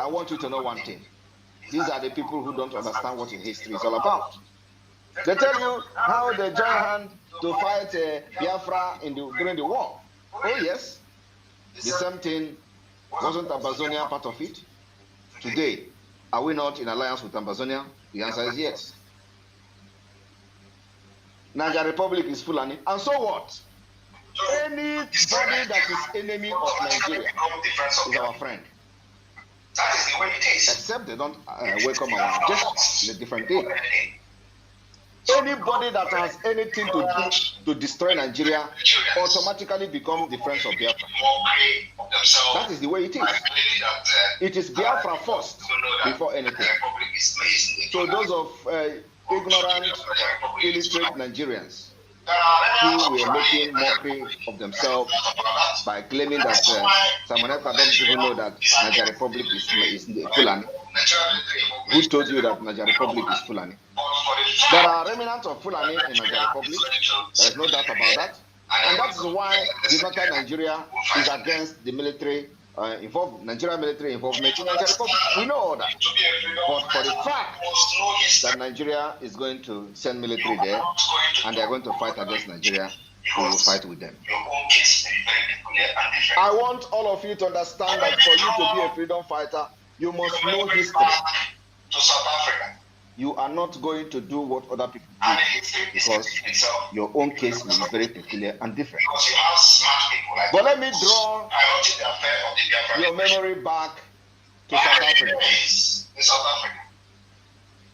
I want you to know one thing. These are the people who don't understand what history is all about. They tell you how they join hands to fight Biafra during the war. Oh yes, the same thing. Wasn't Ambazonia part of it? Today, are we not in alliance with Ambazonia? The answer is yes. Niger Republic is Fulani. And so what? Anybody that is enemy of Nigeria is our friend. That is the way it is. Except they don't welcome our gesture. It's a different thing. Anybody that has anything to do to destroy Nigeria automatically becomes the friends of Biafra. That is the way it is. It is Biafra first before anything. So those of ignorant, illiterate Nigerians who were making mockery of themselves by claiming that Simon Ekpa doesn't even know that Niger Republic is Fulani. Who told you that Niger Republic is Fulani? There are remnants of Fulani in Niger Republic. There is no doubt about that. And that is why United Nigeria is against the military Nigeria military involvement in Niger Republic. We know all that. But for the fact that Nigeria is going to send military there and they are going to fight against Nigeria, we will fight with them. I want all of you to understand that for you to be a freedom fighter, you must know history. To South Africa. You are not going to do what other people do because your own case is very peculiar and different. But let me draw your memory back to South Africa.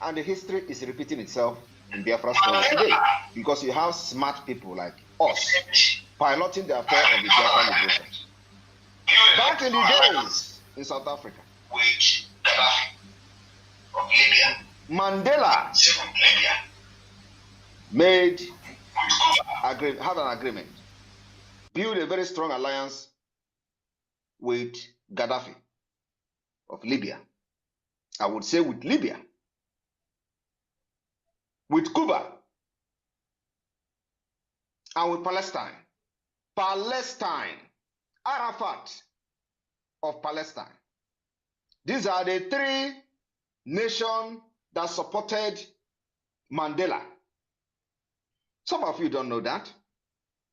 And the history is repeating itself in Biafra story today because you have smart people like us piloting the affair of the Biafra liberation. Back in the days in South Africa, Mandela had an agreement, built a very strong alliance with Gaddafi of Libya. I would say with Libya, with Cuba, and with Palestine. Palestine, Arafat of Palestine. These are the three nations that supported Mandela. Some of you don't know that.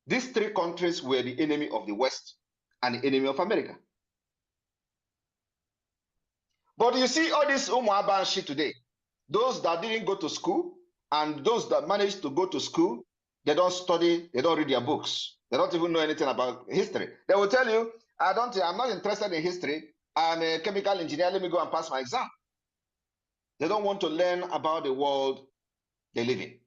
These three countries were the enemy of the West and the enemy of America. But you see all this Umuaban shit today. Those that didn't go to school and those that managed to go to school, they don't study, they don't read their books. They don't even know anything about history. They will tell you, I'm not interested in history. I'm a chemical engineer, let me go and pass my exam. They don't want to learn about the world they live in.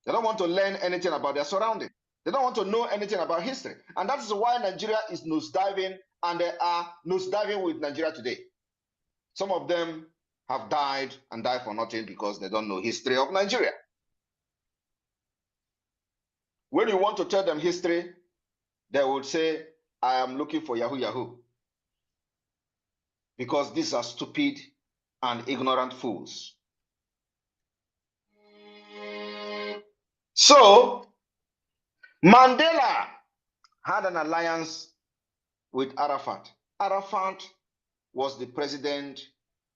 They don't want to learn anything about their surroundings. They don't want to know anything about history. And that is why Nigeria is nosediving, and they are nosediving with Nigeria today. Some of them have died and died for nothing because they don't know history of Nigeria. When you want to tell them history, they would say, I am looking for Yahoo Yahoo. Because these are stupid and ignorant fools. So, Mandela had an alliance with Arafat. Arafat was the president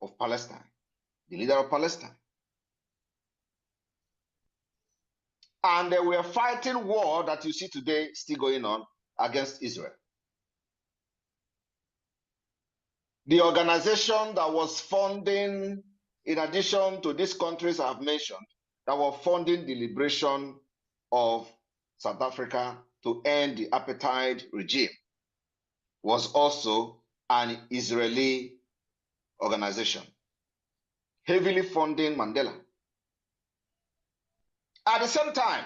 of Palestine, the leader of Palestine. And they were fighting war that you see today still going on against Israel. The organization that was funding, in addition to these countries I have mentioned, that were funding the liberation of South Africa to end the apartheid regime, was also an Israeli organization, heavily funding Mandela. At the same time,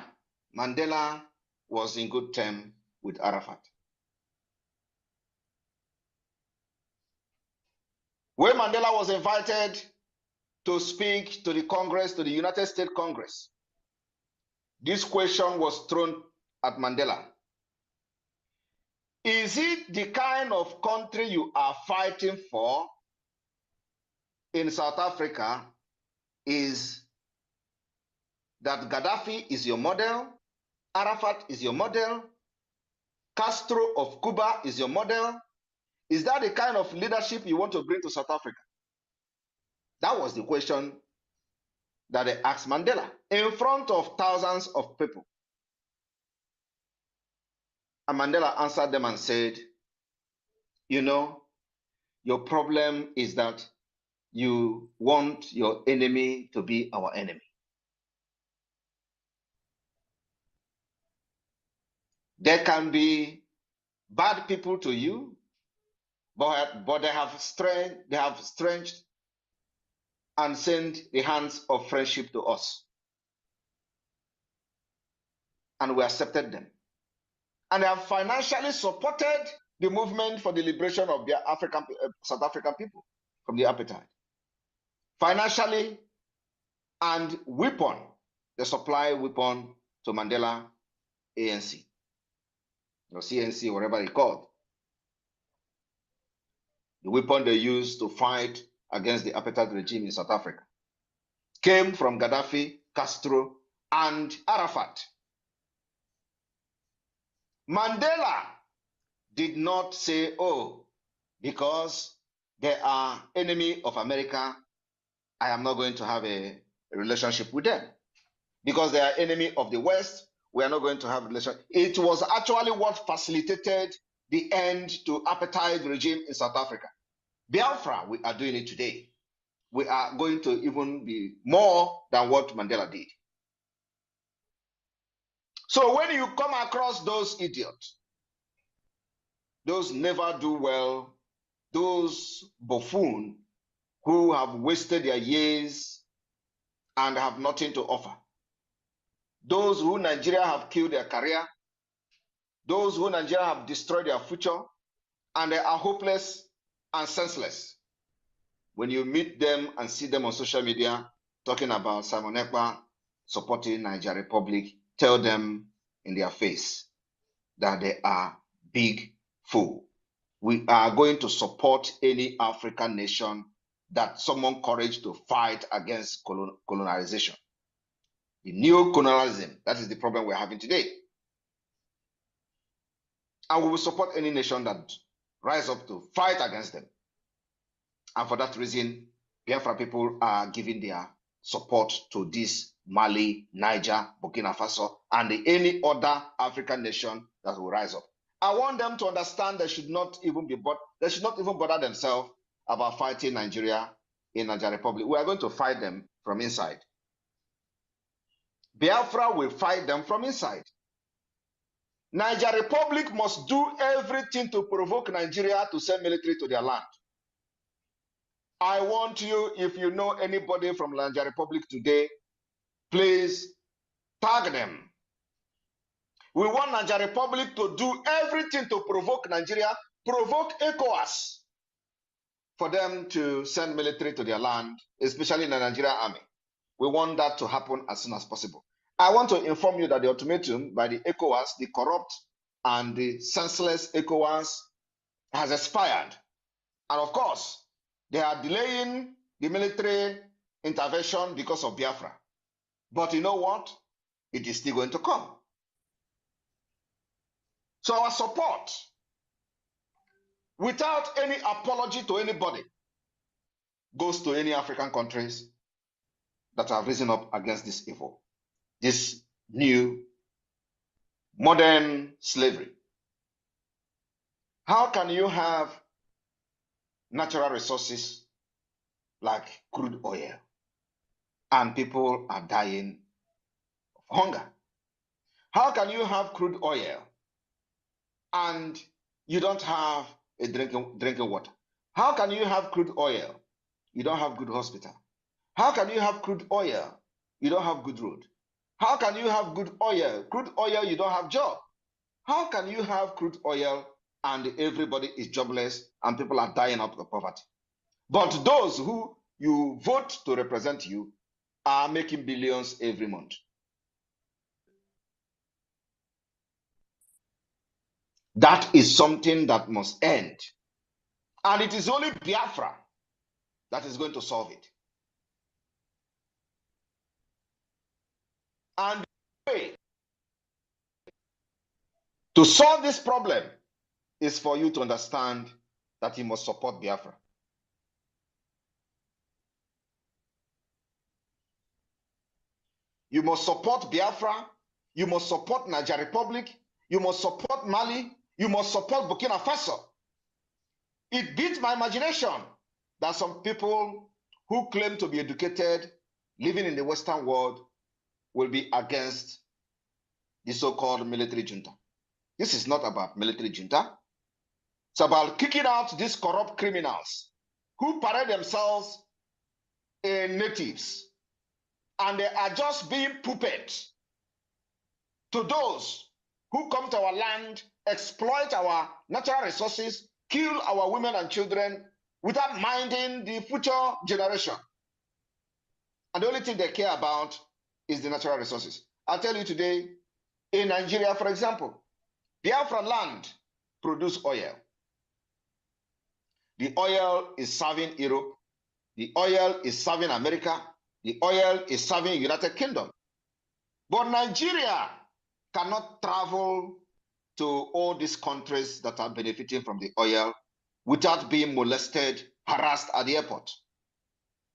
Mandela was in good terms with Arafat. When Mandela was invited to speak to the Congress, to the United States Congress, this question was thrown at Mandela. Is it the kind of country you are fighting for in South Africa? Is that Gaddafi is your model, Arafat is your model, Castro of Cuba is your model? Is that the kind of leadership you want to bring to South Africa? That was the question that they asked Mandela in front of thousands of people. And Mandela answered them and said, you know, your problem is that you want your enemy to be our enemy. There can be bad people to you, but they have stretched and sent the hands of friendship to us. And we accepted them. And they have financially supported the movement for the liberation of the South African people from the apartheid. Financially and weapon, they supply weapon to Mandela ANC, or CNC, whatever they called. The weapon they used to fight against the apartheid regime in South Africa came from Gaddafi, Castro, and Arafat. Mandela did not say, oh, because they are enemy of America, I am not going to have a relationship with them. Because they are enemy of the West, we are not going to have a relationship. It was actually what facilitated the end to apartheid regime in South Africa. Biafra, we are doing it today. We are going to even be more than what Mandela did. So when you come across those idiots, those never do well, those buffoons who have wasted their years and have nothing to offer, those who Nigeria have killed their career, those who Nigeria have destroyed their future, and they are hopeless and senseless. When you meet them and see them on social media talking about Simon Ekpa supporting Niger Republic, tell them in their face that they are big fools. We are going to support any African nation that summon courage to fight against colonization. The neo-colonialism, that is the problem we're having today. And we will support any nation that rise up to fight against them. And for that reason, Biafra people are giving their support to this Mali, Niger, Burkina Faso, and any other African nation that will rise up. I want them to understand they should not even bother themselves about fighting Nigeria in Niger Republic. We are going to fight them from inside. Biafra will fight them from inside. Niger Republic must do everything to provoke Nigeria to send military to their land. I want you, if you know anybody from Niger Republic today, please tag them. We want Niger Republic to do everything to provoke Nigeria, provoke ECOWAS for them to send military to their land, especially the Nigerian army. We want that to happen as soon as possible. I want to inform you that the ultimatum by the ECOWAS, the corrupt and the senseless ECOWAS, has expired. And of course, they are delaying the military intervention because of Biafra. But you know what? It is still going to come. So our support, without any apology to anybody, goes to any African countries that have risen up against this evil, this new modern slavery. How can you have natural resources like crude oil and people are dying of hunger? How can you have crude oil and you don't have a drinking water? How can you have crude oil? You don't have good hospital. How can you have crude oil? You don't have good road. How can you have good oil? Crude oil, you don't have job. How can you have crude oil and everybody is jobless and people are dying out of poverty? But those who you vote to represent you are making billions every month. That is something that must end. And it is only Biafra that is going to solve it. And the way to solve this problem is for you to understand that you must support Biafra. You must support Biafra. You must support Niger Republic. You must support Mali. You must support Burkina Faso. It beats my imagination that some people who claim to be educated, living in the Western world, will be against the so-called military junta. This is not about military junta. It's about kicking out these corrupt criminals who parade themselves in natives, and they are just being puppets to those who come to our land, exploit our natural resources, kill our women and children without minding the future generation. And the only thing they care about is the natural resources. I'll tell you today, in Nigeria, for example, Biafran land produce oil. The oil is serving Europe. The oil is serving America. The oil is serving United Kingdom. But Nigeria cannot travel to all these countries that are benefiting from the oil without being molested, harassed at the airport.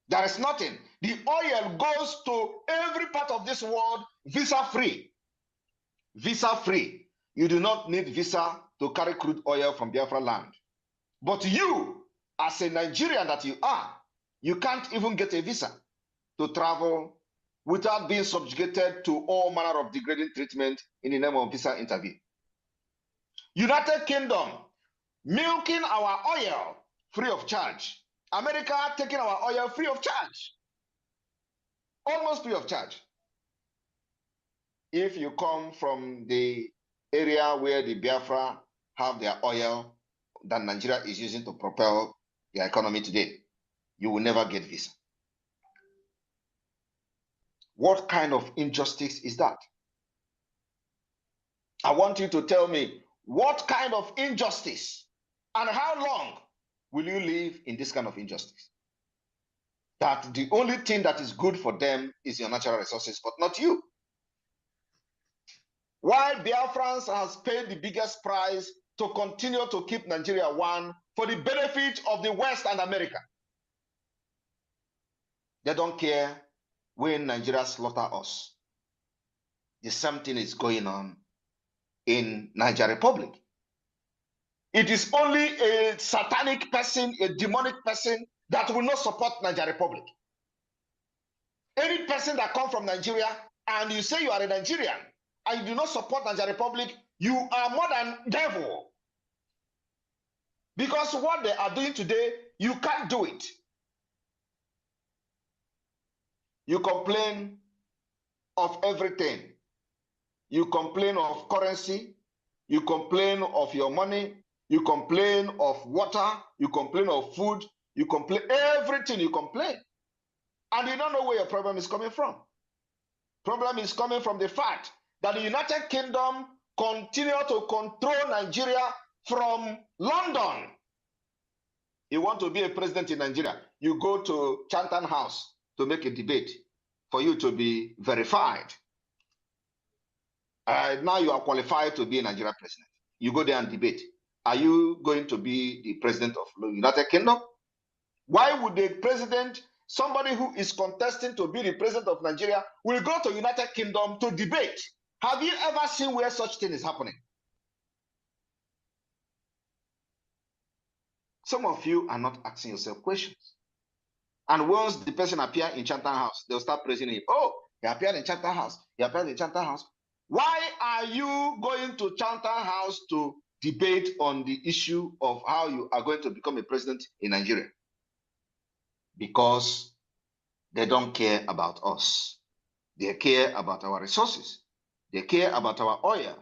There is nothing. The oil goes to every part of this world visa-free. Visa-free. You do not need visa to carry crude oil from Biafra land. But you, as a Nigerian that you are, you can't even get a visa to travel without being subjugated to all manner of degrading treatment in the name of visa interview. United Kingdom milking our oil free of charge. America taking our oil free of charge. Almost free of charge. If you come from the area where the Biafra have their oil that Nigeria is using to propel their economy today, you will never get visa. What kind of injustice is that? I want you to tell me what kind of injustice and how long will you live in this kind of injustice? That the only thing that is good for them is your natural resources, but not you. Why Biafrans has paid the biggest price to continue to keep Nigeria one for the benefit of the West and America. They don't care when Nigeria slaughter us. The same thing is going on in Niger Republic. It is only a satanic person, a demonic person that will not support Niger Republic. Any person that comes from Nigeria and you say you are a Nigerian and you do not support Niger Republic, you are more than devil. Because what they are doing today, you can't do it. You complain of everything. You complain of currency. You complain of your money. You complain of water. You complain of food. You complain everything. You complain. And you don't know where your problem is coming from. Problem is coming from the fact that the United Kingdom continue to control Nigeria from London. You want to be a president in Nigeria, you go to Chatham House to make a debate for you to be verified. Now you are qualified to be a Nigerian president. You go there and debate. Are you going to be the president of the United Kingdom? Why would the president, somebody who is contesting to be the president of Nigeria, will go to United Kingdom to debate? Have you ever seen where such thing is happening? Some of you are not asking yourself questions. And once the person appears in Chatham House, they'll start praising him. Oh, he appeared in Chatham House. He appeared in Chatham House. Why are you going to Chatham House to debate on the issue of how you are going to become a president in Nigeria? Because they don't care about us. They care about our resources. They care about our oil.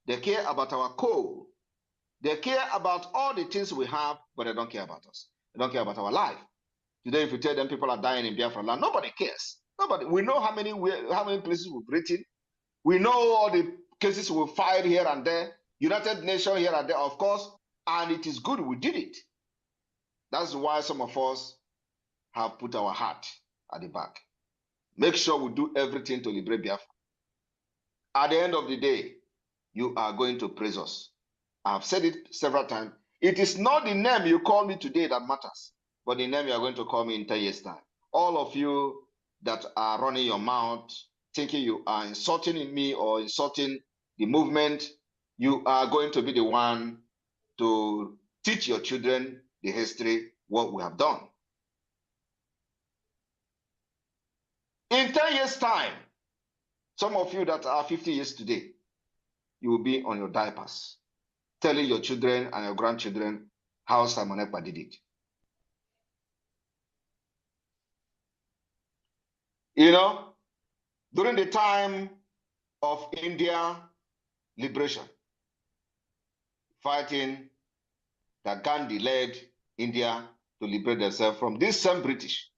They care about our coal. They care about all the things we have, but they don't care about us. They don't care about our life. Today, if you tell them people are dying in Biafra land, nobody cares. Nobody. We know how many places we've written. We know all the cases we've filed here and there. United Nations here and there, of course. And it is good we did it. That's why some of us have put our heart at the back. Make sure we do everything to liberate Biafra. At the end of the day, you are going to praise us. I've said it several times. It is not the name you call me today that matters, but the name you are going to call me in 10 years' time. All of you that are running your mouth thinking you are insulting me or insulting the movement, you are going to be the one to teach your children the history, what we have done. In 10 years' time, some of you that are 50 years today, you will be on your diapers, telling your children and your grandchildren how Simon Ekpa did it. You know, during the time of India liberation, fighting that Gandhi led India to liberate themselves from this same British.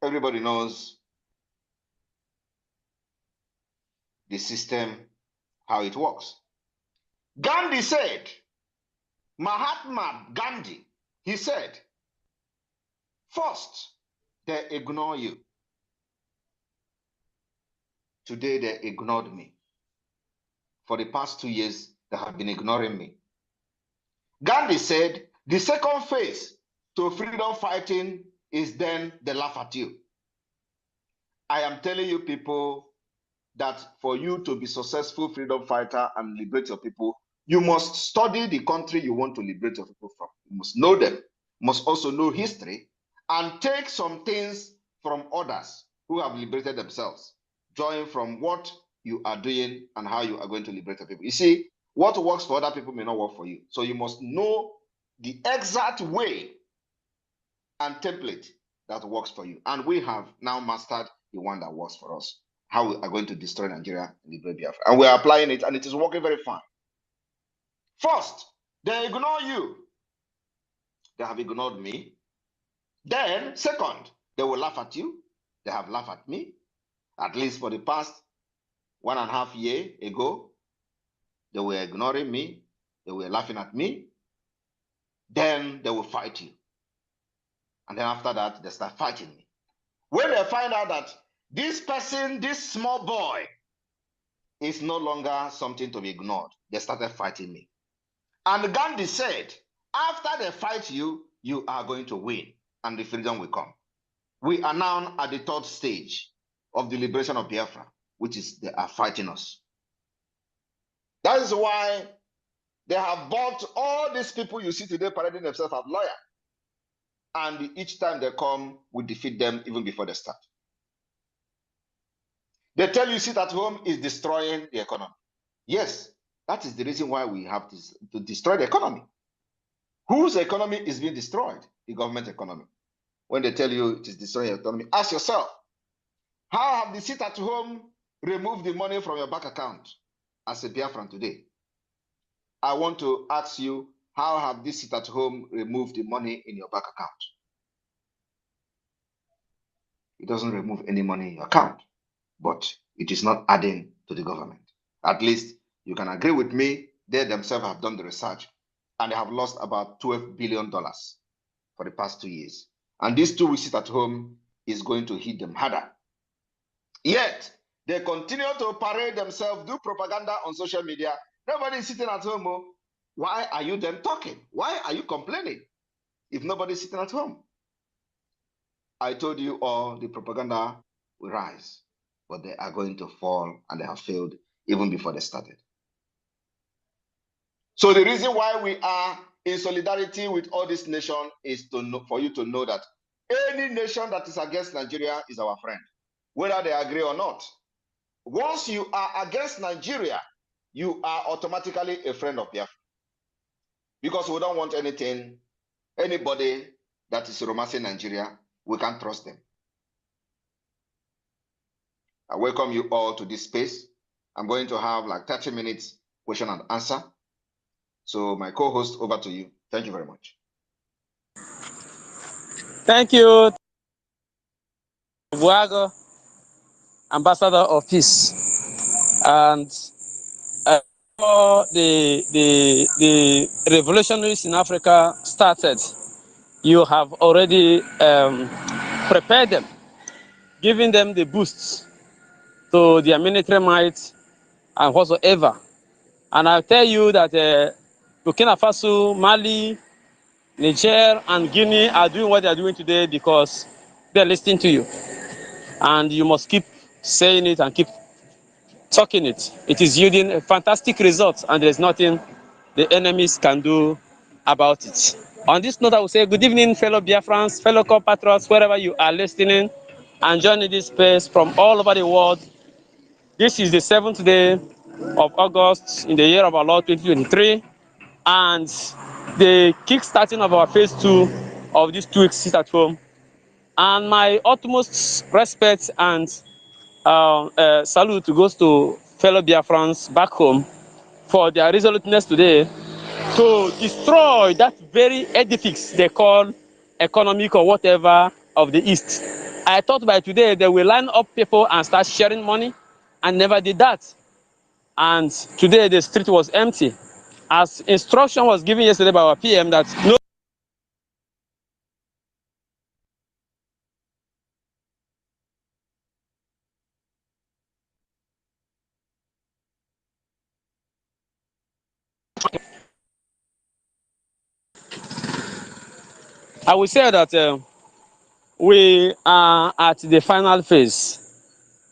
Everybody knows the system, how it works. Gandhi said, Mahatma Gandhi, he said, first, they ignore you. Today, they ignored me. For the past 2 years, they have been ignoring me. Gandhi said, the second phase to freedom fighting is then they laugh at you. I am telling you people that for you to be successful freedom fighter and liberate your people, you must study the country you want to liberate your people from. You must know them, you must also know history, and take some things from others who have liberated themselves, drawing from what you are doing and how you are going to liberate your people. You see, what works for other people may not work for you. So you must know the exact way and template that works for you. And we have now mastered the one that works for us. How we are going to destroy Nigeria and liberate Biafra. And we are applying it, and it is working very fine. First, they ignore you. They have ignored me. Then, second, they will laugh at you. They have laughed at me. At least for the past 1.5 years ago, they were ignoring me. They were laughing at me. Then they will fight you. And then after that, they start fighting me. When they find out that this person, this small boy, is no longer something to be ignored, they started fighting me. And Gandhi said, after they fight you, you are going to win, and the freedom will come. We are now at the third stage of the liberation of Biafra, which is they are fighting us. That is why they have bought all these people you see today parading themselves as lawyers. And each time they come, we defeat them even before they start. They tell you sit at home is destroying the economy. Yes, that is the reason why we have to destroy the economy. Whose economy is being destroyed? The government economy. When they tell you it is destroying your economy, ask yourself, how have the sit at home removed the money from your bank account as a Biafran today? I want to ask you, how have this sit at home removed the money in your bank account? It doesn't remove any money in your account, but it is not adding to the government. At least you can agree with me, they themselves have done the research and they have lost about $12 billion for the past 2 years. And these 2 weeks sit at home is going to hit them harder. Yet, they continue to parade themselves, do propaganda on social media. Nobody is sitting at home. Oh, why are you then talking? Why are you complaining if nobody is sitting at home? I told you all the propaganda will rise, but they are going to fall, and they have failed even before they started. So the reason why we are in solidarity with all this nation is to know, for you to know that any nation that is against Nigeria is our friend, whether they agree or not. Once you are against Nigeria, you are automatically a friend of Biafra, because we don't want anybody that is romancing Nigeria. We can't trust them. I welcome you all to this space. I'm going to have like 30 minutes question and answer. So my co-host, over to you. Thank you very much. Thank you, Buago, Ambassador of Peace. And before the revolutionaries in Africa started, you have already prepared them, giving them the boosts to their military might and whatsoever. And I'll tell you that Burkina Faso, Mali, Niger, and Guinea are doing what they are doing today because they're listening to you. And you must keep saying it and keep talking it. It is yielding a fantastic result, and there's nothing the enemies can do about it. On this note, I will say good evening, fellow Biafrans, fellow compatriots, wherever you are listening and joining this space from all over the world. This is the 7th day of August in the year of our Lord 2023, and the kick-starting of our phase 2 of this 2 weeks sit at home. And my utmost respect and salute goes to fellow Biafrans back home for their resoluteness today to destroy that very edifice they call economic or whatever of the East. I thought by today they will line up people and start sharing money, and never did that. And today the street was empty. As instruction was given yesterday by our PM that no. I will say that we are at the final phase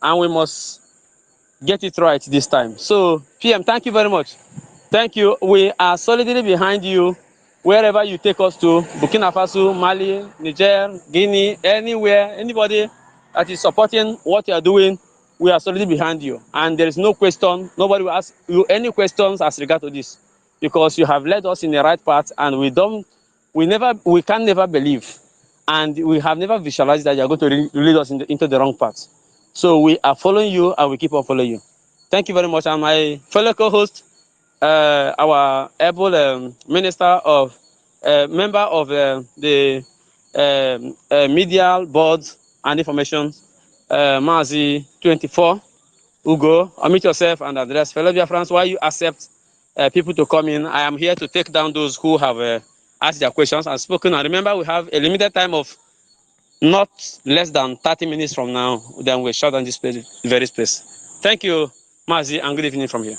and we must get it right this time. So, PM, thank you very much. Thank you. We are solidly behind you wherever you take us to, Burkina Faso, Mali, Niger, Guinea, anywhere, anybody that is supporting what you are doing, we are solidly behind you. And there is no question, nobody will ask you any questions as regard to this, because you have led us in the right path, and we can never believe, and we have never visualized that you are going to lead us into the wrong path. So we are following you, and we keep on following you. Thank you very much. And my fellow co-host, our able minister of, member of the media board and information, Mazi 24, Ugo, unmute yourself and address fellow Biafrans why you accept people to come in. I am here to take down those who have asked their questions and spoken. And remember, we have a limited time of not less than 30 minutes from now. Then we'll shut down this very space. Thank you, Mazi, and good evening from here.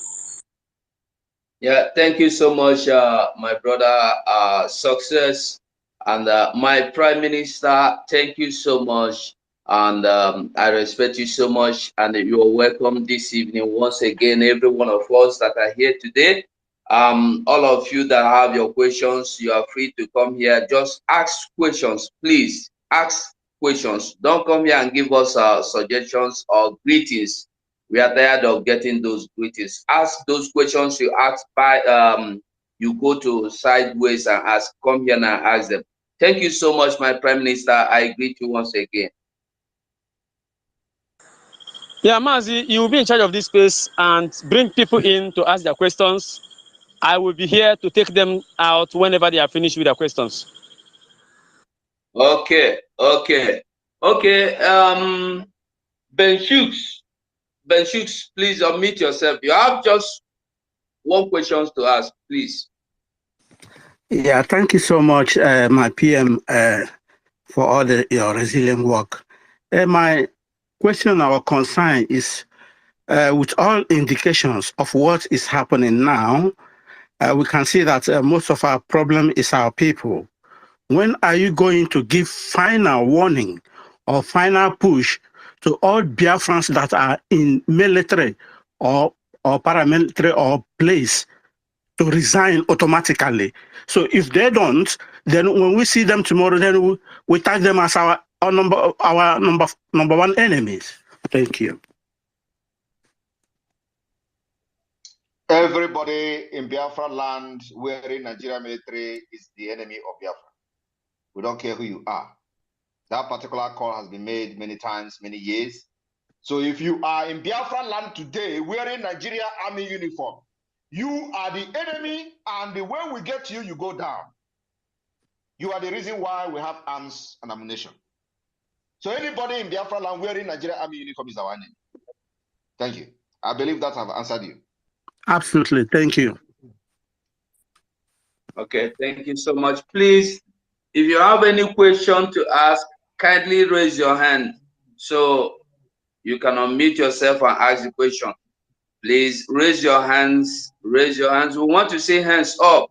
Yeah, thank you so much, my brother. Success, and my Prime Minister. Thank you so much, and I respect you so much. And you are welcome this evening once again, every one of us that are here today. All of you that have your questions, you are free to come here. Just ask questions, please. Ask questions. Don't come here and give us suggestions or greetings. We are tired of getting those greetings. Ask those questions you ask by you go to sideways and ask. Come here and ask them. Thank you so much, my Prime Minister. I greet you once again. Yeah, Mazi, you will be in charge of this space and bring people in to ask their questions. I will be here to take them out whenever they are finished with their questions. Okay. Ben Shooks, please unmute yourself. You have just one question to ask, please. Yeah, thank you so much, my PM, for all your resilient work. My question or concern is, with all indications of what is happening now, we can see that most of our problem is our people. When are you going to give final warning or final push to all Biafrans that are in military or paramilitary or place to resign automatically? So if they don't, then when we see them tomorrow, then we tag them as our number one enemies. Thank you. Everybody in Biafra land wearing Nigeria military is the enemy of Biafra. We don't care who you are. That particular call has been made many times, many years. So if you are in Biafra land today wearing Nigeria army uniform, you are the enemy, and the way we get you, you go down. You are the reason why we have arms and ammunition. So anybody in Biafra land wearing Nigeria army uniform is our enemy. Thank you. I believe that I've answered you. Absolutely. Thank you. Okay, thank you so much. Please, if you have any question to ask, kindly raise your hand so you can unmute yourself and ask the question. Please raise your hands. Raise your hands. We want to see hands up.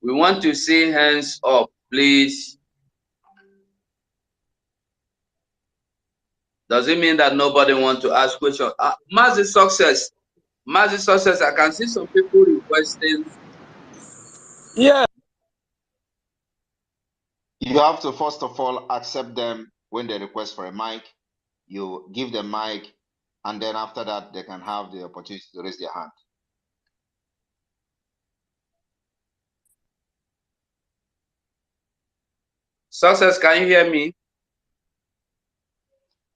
We want to see hands up, please. Does it mean that nobody wants to ask questions? Massive success. Massive success. I can see some people requesting. Yeah. You have to first of all accept them when they request for a mic. You give them mic, and then after that they can have the opportunity to raise their hand. Success, can you hear me?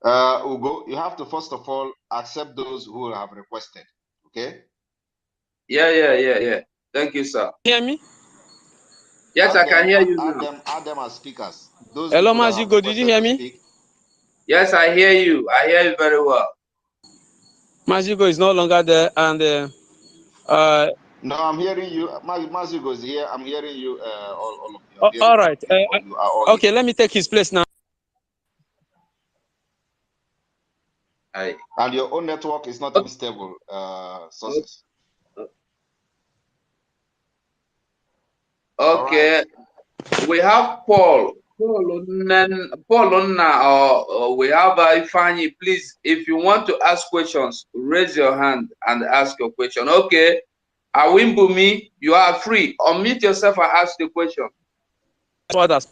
Ugo, you have to first of all accept those who have requested. Okay? Yeah. Thank you, sir. Hear me? Yes, I can hear you now. Add them as speakers. Those Hello, people that have Mazigo, did you hear me? speak. Yes, I hear you. I hear you very well. Mazigo is no longer there, and no, I'm hearing you. Mazigo is here. I'm hearing you. All of you. all right. You are all okay, let me take his place now. And your own network is not even stable, Sources. Okay. Right. We have Paul. Paul, or we have Ifani. Please, if you want to ask questions, raise your hand and ask your question. Okay. Awimbumi, you are free. Unmute yourself and ask the question. What else?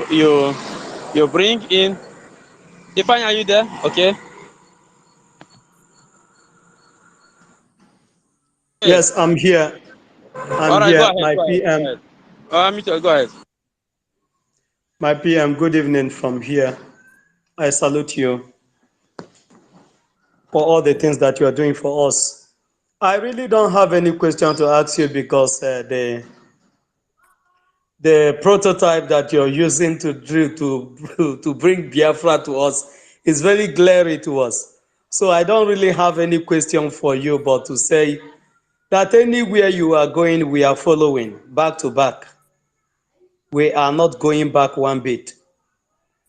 You bring in. Ifani, are you there? Okay. Yes, I'm here. All right, here. go ahead. My PM. Go ahead. My PM, good evening from here. I salute you for all the things that you are doing for us. I really don't have any question to ask you because the prototype that you're using to bring Biafra to us is very glaring to us. So I don't really have any question for you, but to say that anywhere you are going, we are following back to back. We are not going back one bit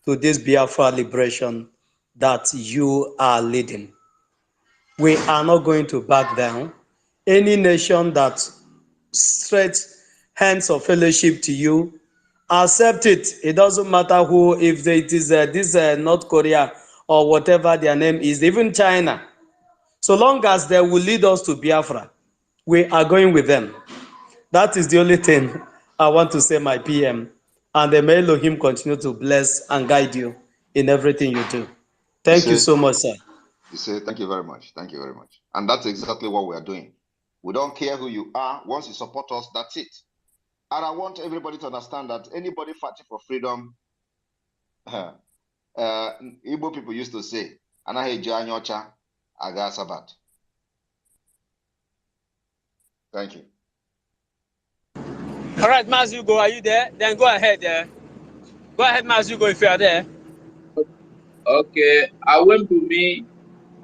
to this Biafra liberation that you are leading. We are not going to back down. Any nation that stretches hands of fellowship to you, accept it. It doesn't matter who, if it is this North Korea or whatever their name is, even China. So long as they will lead us to Biafra, we are going with them. That is the only thing I want to say, my PM. And may Elohim continue to bless and guide you in everything you do. Thank you so much, sir. You say, thank you very much. Thank you very much. And that's exactly what we are doing. We don't care who you are. Once you support us, that's it. And I want everybody to understand that anybody fighting for freedom, Igbo people used to say, Anahe Janyocha Aga Sabat. Thank you. All right, Mazugo, are you there? Then go ahead. Go ahead, Mazugo, if you are there. Okay, I won't be me.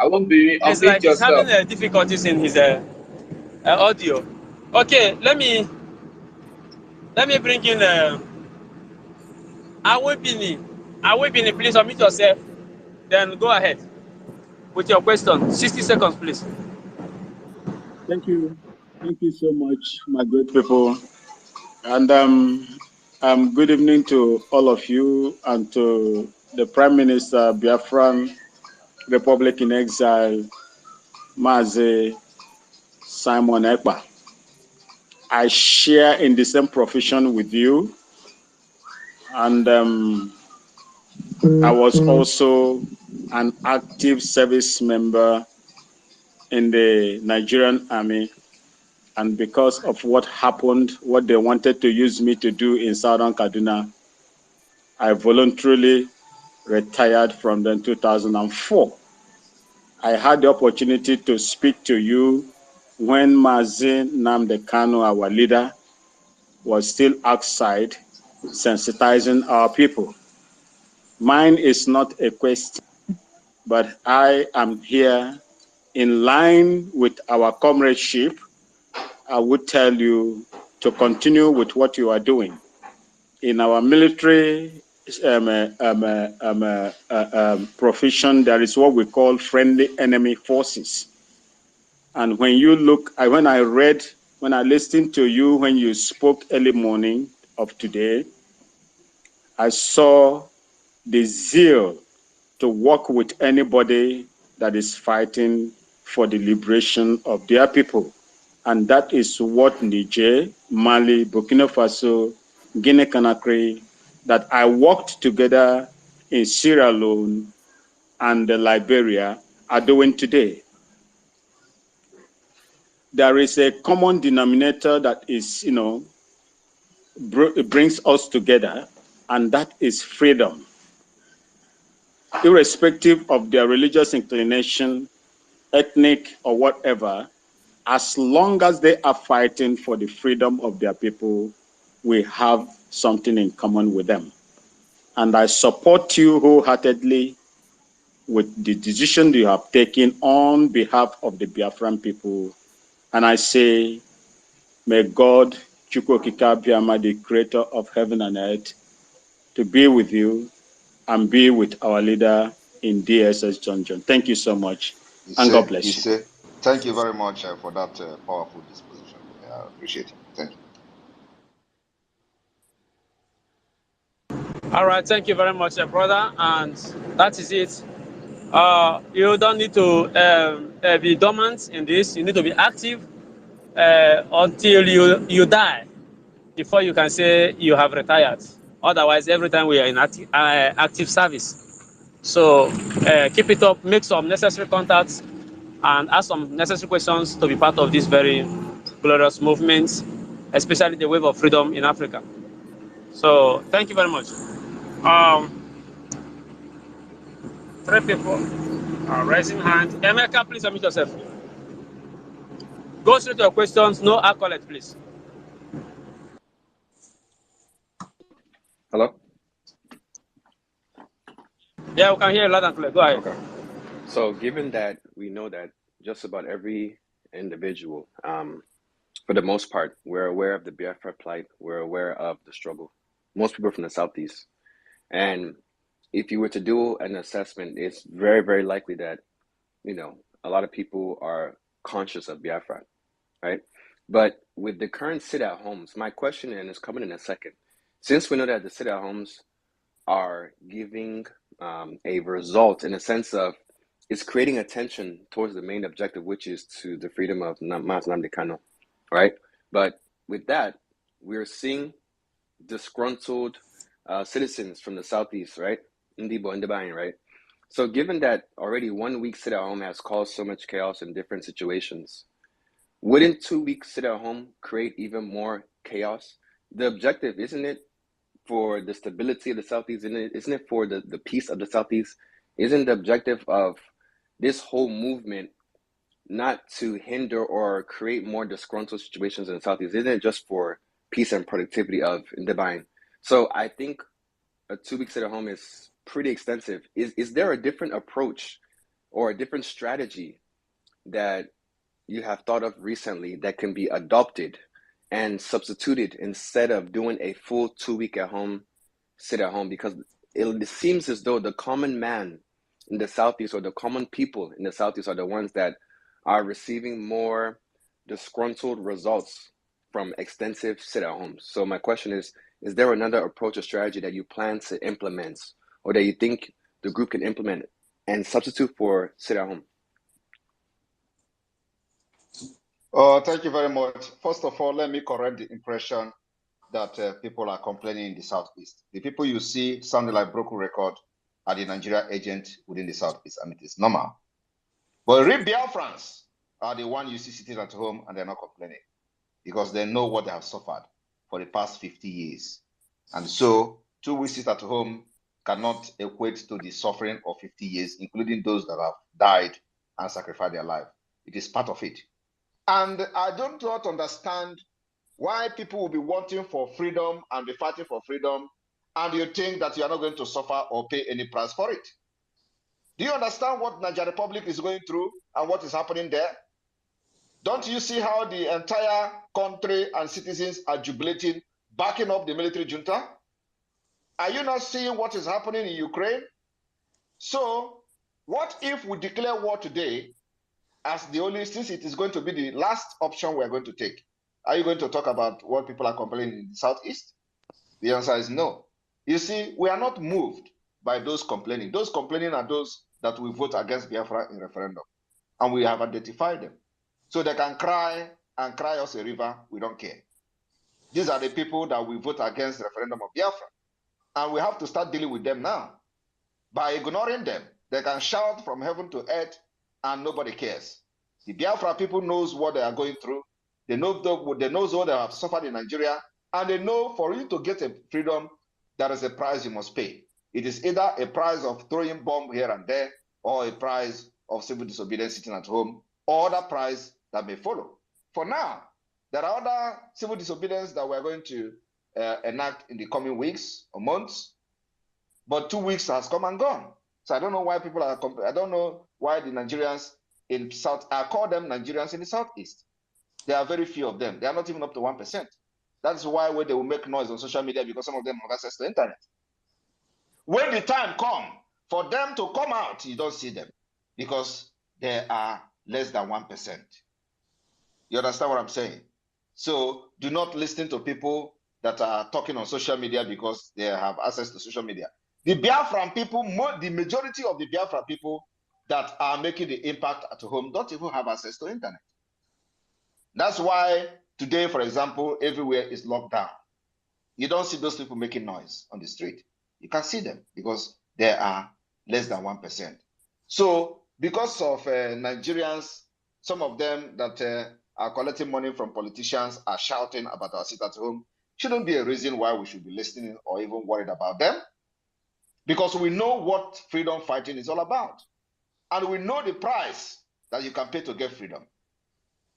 It's like he's having difficulties in his audio. Okay, let me bring in Awebini. Awebini, please unmute yourself. Then go ahead with your question. 60 seconds, please. Thank you. Thank you so much, my great people. And good evening to all of you and to the Prime Minister, Biafran Republic in Exile, Mazi Simon Ekpa. I share in the same profession with you. And I was also an active service member in the Nigerian Army. And because of what happened, what they wanted to use me to do in Southern Kaduna, I voluntarily retired from them in 2004. I had the opportunity to speak to you when Mazi Nnamdi Kanu, our leader, was still outside sensitizing our people. Mine is not a question, but I am here in line with our comradeship. I would tell you to continue with what you are doing. In our military profession, there is what we call friendly enemy forces. And when you look, when I listened to you when you spoke early morning of today, I saw the zeal to work with anybody that is fighting for the liberation of their people. And that is what Niger, Mali, Burkina Faso, Guinea-Conakry, that I worked together in Sierra Leone and Liberia are doing today. There is a common denominator that is, brings us together, and that is freedom. Irrespective of their religious inclination, ethnic, or whatever, as long as they are fighting for the freedom of their people, we have something in common with them. And I support you wholeheartedly with the decision you have taken on behalf of the Biafran people. And I say, may God, Chukwokika Biama, the creator of heaven and earth, to be with you and be with our leader in DSS John. Thank you so much, and God bless you. Thank you very much for that powerful disposition. I appreciate it. Thank you. All right, thank you very much, brother. And that is it. You don't need to be dormant in this. You need to be active until you die before you can say you have retired. Otherwise, every time we are in active service. So keep it up, make some necessary contacts, and ask some necessary questions to be part of this very glorious movement, especially the wave of freedom in Africa. So thank you very much. 3 people are raising hand. Emeka, please unmute yourself. Go straight to your questions, no accolade, please. Hello? Yeah, we can hear you loud and clear. Go ahead. Okay. So given that we know that just about every individual, for the most part, we're aware of the Biafra plight, we're aware of the struggle. Most people from the Southeast. And if you were to do an assessment, it's very, very likely that, a lot of people are conscious of Biafra, right? But with the current sit-at-homes, my question, and it's coming in a second, since we know that the sit-at-homes are giving a result in a sense of it's creating attention towards the main objective, which is to the freedom of Mas Nnamdi Kanu, right? But with that, we're seeing disgruntled citizens from the Southeast, right? Ndibo and Ndibayin, right? So given that already 1 week sit-at-home has caused so much chaos in different situations, wouldn't 2 weeks sit-at-home create even more chaos? The objective, isn't it, for the stability of the Southeast? Isn't it for the peace of the Southeast? Isn't the objective of this whole movement not to hinder or create more disgruntled situations in the Southeast? Isn't it just for peace and productivity of Ndibayin? So I think a 2 week sit-at-home is pretty extensive. Is there a different approach or a different strategy that you have thought of recently that can be adopted and substituted instead of doing a full 2 week at home sit-at-home? Because it seems as though the common man in the Southeast, or the common people in the Southeast, are the ones that are receiving more disgruntled results from extensive sit-at-homes. So my question is there another approach or strategy that you plan to implement, or that you think the group can implement and substitute for sit-at-home? Thank you very much. First of all, let me correct the impression that people are complaining in the Southeast. The people you see sounding like broken record are the Nigeria agent within the Southeast, and it is normal. But real Biafrans are the one you see sitting at home and they're not complaining, because they know what they have suffered for the past 50 years. And so 2 weeks sit at home cannot equate to the suffering of 50 years, including those that have died and sacrificed their life. It is part of it. And I do not understand why people will be wanting for freedom and be fighting for freedom, and you think that you are not going to suffer or pay any price for it. Do you understand what Niger Republic is going through and what is happening there? Don't you see how the entire country and citizens are jubilating, backing up the military junta? Are you not seeing what is happening in Ukraine? So what if we declare war today as the only, since it is going to be the last option we're going to take? Are you going to talk about what people are complaining in the Southeast? The answer is no. You see, we are not moved by those complaining. Those complaining are those that will vote against Biafra in referendum. And we have identified them. So they can cry and cry us a river, we don't care. These are the people that will vote against the referendum of Biafra. And we have to start dealing with them now. By ignoring them, they can shout from heaven to earth and nobody cares. The Biafra people knows what they are going through. They know what they have suffered in Nigeria, and they know for you to get a freedom, there is a price you must pay. It is either a price of throwing bomb here and there, or a price of civil disobedience sitting at home, or other price that may follow. For now, there are other civil disobedience that we're going to enact in the coming weeks or months, but 2 weeks has come and gone. So I don't know why people are, I don't know why the Nigerians in South, I call them Nigerians in the Southeast. There are very few of them. They are not even up to 1%. That's why when they will make noise on social media, because some of them have access to the internet. When the time comes for them to come out, you don't see them because they are less than 1%. You understand what I'm saying? So do not listen to people that are talking on social media because they have access to social media. The Biafran people, the majority of the Biafran people that are making the impact at home don't even have access to internet. That's why today, for example, everywhere is locked down. You don't see those people making noise on the street. You can see them because they are less than 1%. So because of Nigerians, some of them that are collecting money from politicians are shouting about our sit at home, shouldn't be a reason why we should be listening or even worried about them. Because we know what freedom fighting is all about. And we know the price that you can pay to get freedom.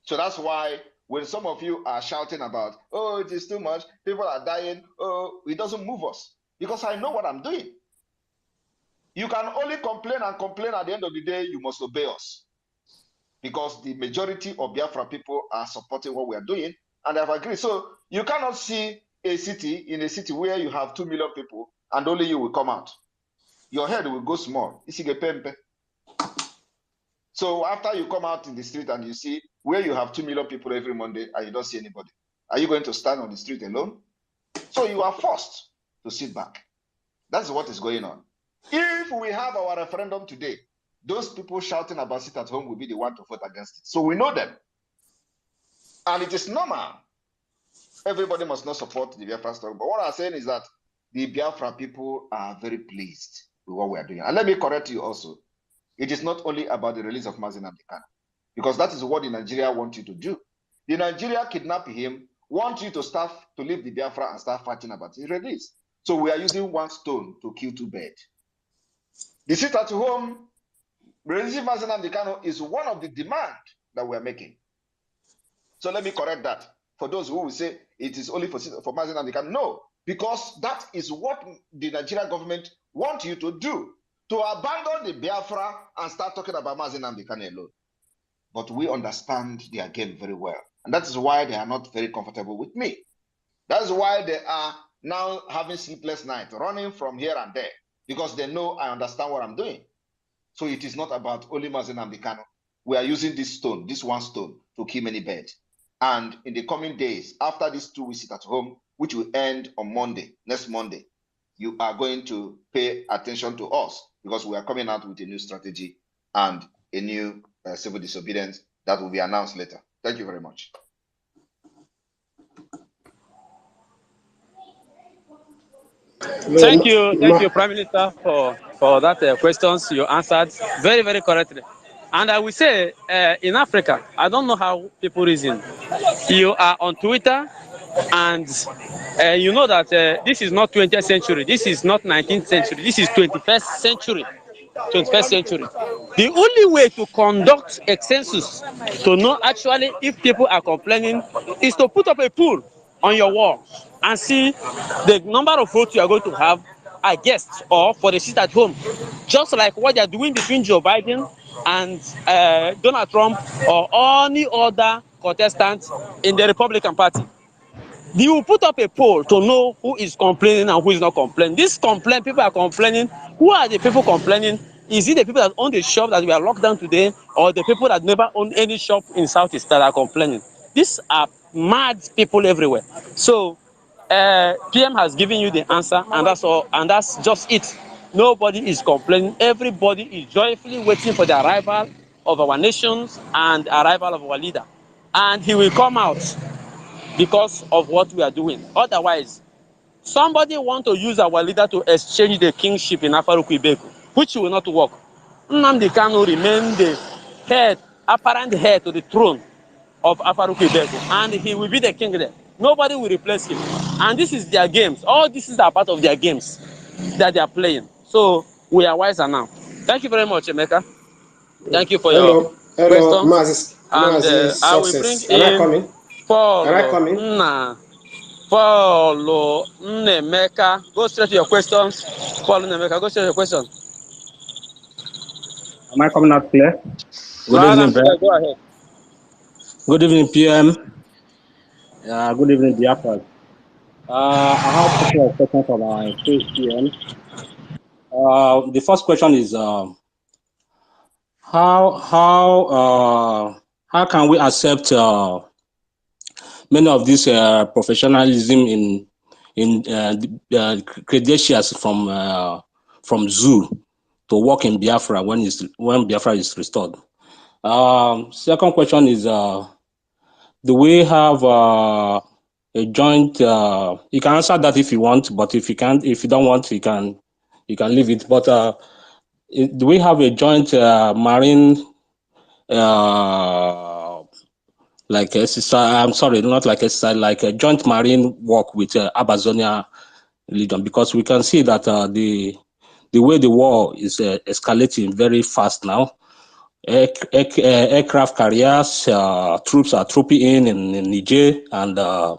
So that's why when some of you are shouting about, oh, it is too much, people are dying, oh, it doesn't move us. Because I know what I'm doing. You can only complain and complain. At the end of the day, you must obey us. Because the majority of Biafra people are supporting what we are doing and have agreed. So you cannot see a city in a city where you have 2 million people and only you will come out. Your head will go small. So after you come out in the street and you see where you have 2 million people every Monday and you don't see anybody, are you going to stand on the street alone? So you are forced to sit back. That's what is going on. If we have our referendum today, those people shouting about sit at home will be the one to vote against it. So we know them. And it is normal. Everybody must not support the Biafra struggle. But what I'm saying is that the Biafra people are very pleased with what we are doing. And let me correct you also. It is not only about the release of Mazi Nnamdi Kanu, because that is what the Nigeria want you to do. The Nigeria kidnap him, want you to start to leave the Biafra and start fighting about his release. So we are using one stone to kill two birds. The sit at home, releasing Mazi Nnamdi Kanu is one of the demands that we are making. So let me correct that. For those who will say it is only for Mazi Nnamdi Kanu, no, because that is what the Nigerian government wants you to do. To abandon the Biafra and start talking about Mazi Nnamdi Kanu alone. But we understand their game very well. And that is why they are not very comfortable with me. That is why they are now having sleepless nights, running from here and there, because they know I understand what I'm doing. So it is not about only Mazi Nnamdi Kanu. We are using this stone, this one stone, to kill many birds. And in the coming days, after these 2 weeks sit at home, which will end on Monday, next Monday, you are going to pay attention to us, because we are coming out with a new strategy and a new civil disobedience that will be announced later. Thank you very much. Thank you, Prime Minister, for that questions you answered very, very correctly. And I will say, in Africa, I don't know how people reason. You are on Twitter, and you know that this is not 20th century, this is not 19th century, this is 21st century. 21st century. The only way to conduct a census to know actually if people are complaining is to put up a poll on your wall and see the number of votes you are going to have against or for the sit at home. Just like what they are doing between Joe Biden and Donald Trump or any other contestant in the Republican Party. You will put up a poll to know who is complaining and who is not complaining. This complaint, people are complaining. Who are the people complaining? Is it the people that own the shop that we are locked down today, or the people that never own any shop in Southeast that are complaining? These are mad people everywhere. So PM has given you the answer, and that's all, and that's just it. Nobody is complaining. Everybody is joyfully waiting for the arrival of our nations and arrival of our leader. And he will come out because of what we are doing. Otherwise, somebody want to use our leader to exchange the kingship in Afaruku-Ibeku, which will not work. Nnamdi Kanu remain the head, apparent heir to the throne of Afaruku-Ibeku, and he will be the king there. Nobody will replace him. And this is their games. All this is a part of their games that they are playing. So we are wiser now. Thank you very much, Emeka. Thank you for your Hello, questions. And Mazis I will bring Success. Can I in come in? Can I Paul come in? Nnemeka. Go straight to your questions. Paul Nnemeka, go straight to your question. Am I coming out clear? Good Loud and evening, clear. Brad. Go ahead. Good evening, PM. Good evening, Biafrans. I have a couple of questions for my PM. The first question is how can we accept many of this professionalism in credentials from zoo to work in Biafra when Biafra is restored? Second question is do we have a joint? You can answer that if you want, but if you can't, if you don't want, you can leave it. But do we have a joint marine like exercise? I'm sorry, not like exercise, like a joint marine work with Amazonia region, because we can see that the way the war is escalating very fast now. Aircraft carriers, troops are trooping in Niger, and a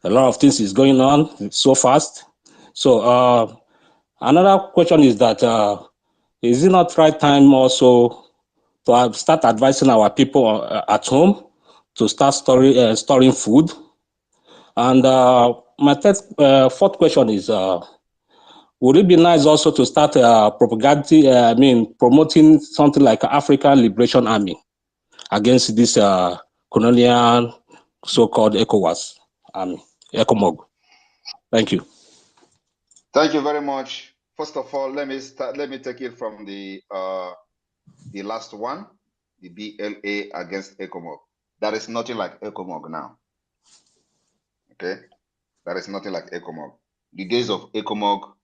lot of things is going on so fast. So another question is that is it not right time also to start advising our people at home to start storing food? And my fourth question is, would it be nice also to start promoting something like African Liberation Army against this colonial so-called ECOWAS army, ECOMOG? Thank you. Thank you very much. First of all, let me take it from the last one, the BLA against ECOMOG. There is nothing like ECOMOG now. Okay? There is nothing like ECOMOG. The days of ECOMOG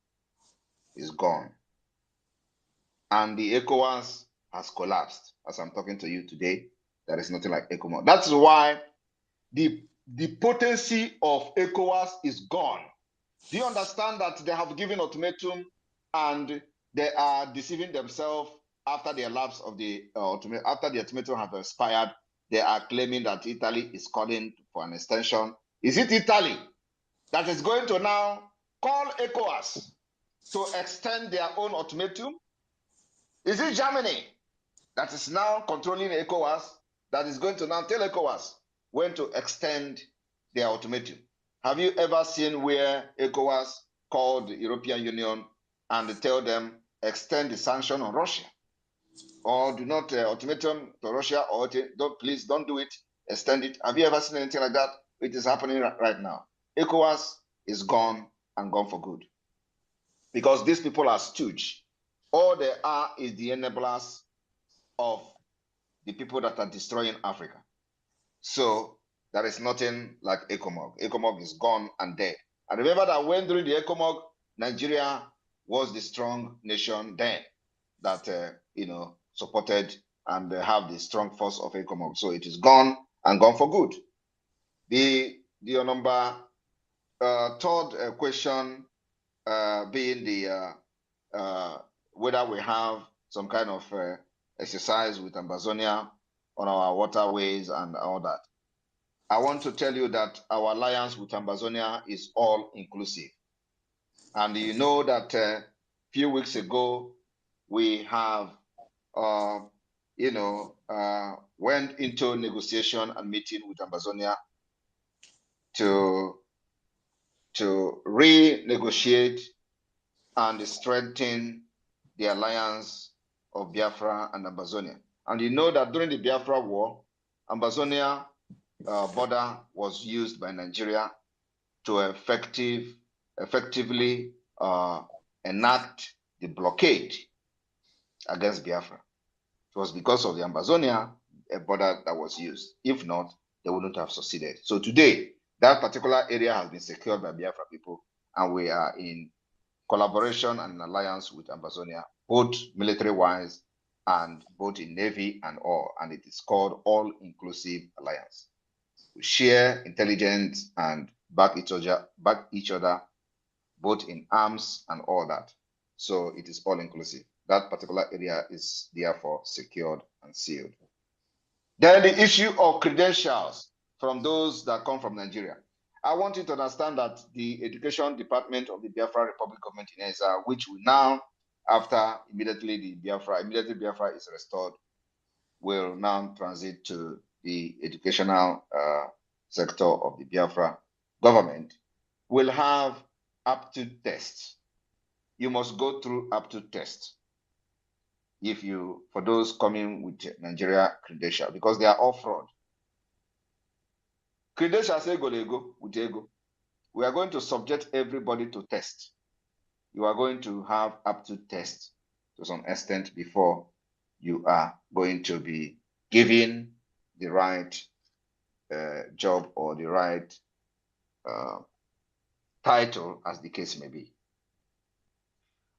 is gone. And the ECOWAS has collapsed. As I'm talking to you today, there is nothing like ECOMOG. That's why the potency of ECOWAS is gone. Do you understand that they have given ultimatum and they are deceiving themselves after the lapse of the after the ultimatum have expired? They are claiming that Italy is calling for an extension. Is it Italy that is going to now call ECOWAS to extend their own ultimatum? Is it Germany that is now controlling ECOWAS that is going to now tell ECOWAS when to extend their ultimatum? Have you ever seen where ECOWAS called the European Union and tell them extend the sanction on Russia? Or do not ultimatum to Russia, or please don't do it, extend it. Have you ever seen anything like that? It is happening right now. ECOWAS is gone and gone for good. Because these people are stooge. All they are is the enablers of the people that are destroying Africa. So there is nothing like ECOMOG. ECOMOG is gone and dead. I remember that when during the ECOMOG, Nigeria was the strong nation then that supported and have the strong force of ECOMOG. So it is gone and gone for good. The number third question being the whether we have some kind of exercise with Amazonia on our waterways and all that. I want to tell you that our alliance with Amazonia is all inclusive. And you know that a few weeks ago, we have, went into negotiation and meeting with Amazonia to renegotiate and strengthen the alliance of Biafra and Amazonia. And you know that during the Biafra war, Amazonia border was used by Nigeria to effectively enact the blockade against Biafra. It was because of the Ambazonia border that was used. If not, they wouldn't have succeeded. So today, that particular area has been secured by Biafra people, and we are in collaboration and alliance with Ambazonia, both military-wise and both in Navy and all, and it is called All-Inclusive Alliance. We share intelligence and back each other, both in arms and all that. So it is all-inclusive. That particular area is therefore secured and sealed. Then the issue of credentials from those that come from Nigeria. I want you to understand that the Education Department of the Biafra Republic Government in Niger, which will now, after immediately Biafra is restored, will now transit to the educational sector of the Biafra government, will have aptitude tests. You must go through aptitude tests for those coming with Nigeria credential, because they are all fraud. Credentials say go with ego. We are going to subject everybody to test. You are going to have aptitude tests to some extent before you are going to be given the right job or the right title, as the case may be.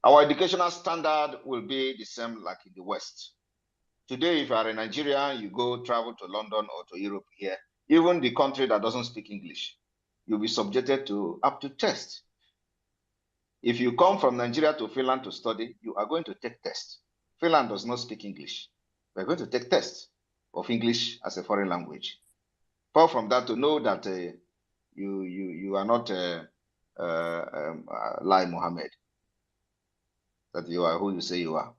Our educational standard will be the same like in the West. Today, if you are in Nigeria, you go travel to London or to Europe here, even the country that doesn't speak English, you'll be subjected to aptitude test. If you come from Nigeria to Finland to study, you are going to take tests. Finland does not speak English. We're going to take tests of English as a foreign language. Apart from that, to know that you are not Lai Mohammed, that you are who you say you are.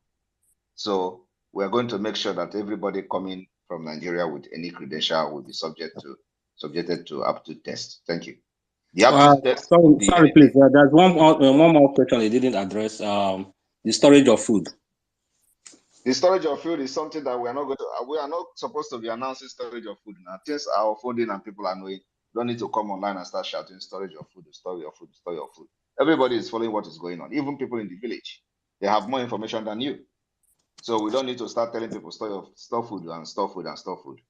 So we're going to make sure that everybody coming from Nigeria with any credential will be subjected to aptitude test. Thank you. The aptitude test. Sorry, please. There's one more question they didn't address. The storage of food. The storage of food is something that we are not supposed to be announcing storage of food now. Things are unfolding and people are knowing. Don't need to come online and start shouting storage of food, store your food, store your food. Everybody is following what is going on. Even people in the village, they have more information than you. So we don't need to start telling people store food and store food and store food.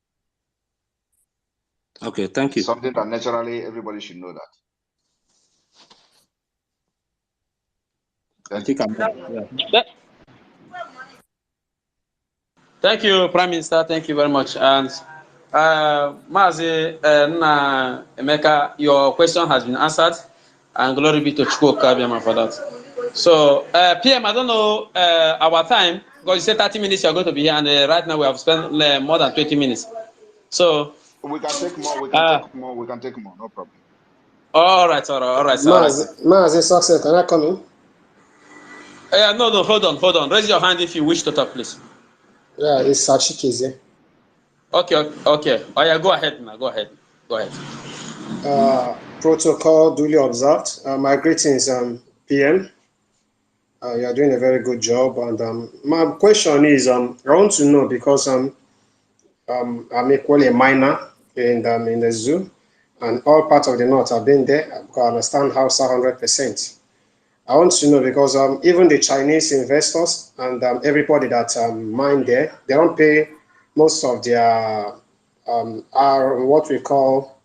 Okay, thank you. Something that naturally everybody should know that. I think I'm done. Yeah. Thank you, Prime Minister. Thank you very much. And Mazi Emeka, your question has been answered, and glory be to Chukwu Kabiama for that. So, PM, I don't know our time, because you said 30 minutes you're going to be here, and right now we have spent more than 20 minutes. So we can take more. We can take more. No problem. All right. Mazi Success, can I come in? No, hold on. Raise your hand if you wish to talk, please. Yeah, it's Sachikize. Okay. Oh yeah, go ahead, man. Go ahead. Protocol duly observed. My greetings, PM. You are doing a very good job. And my question is, I want to know, because I'm equally a miner in the zoo, and all parts of the north have been there. I understand Hausa 100%. I want to know, because even the Chinese investors and everybody that mine there, they don't pay most of their what we call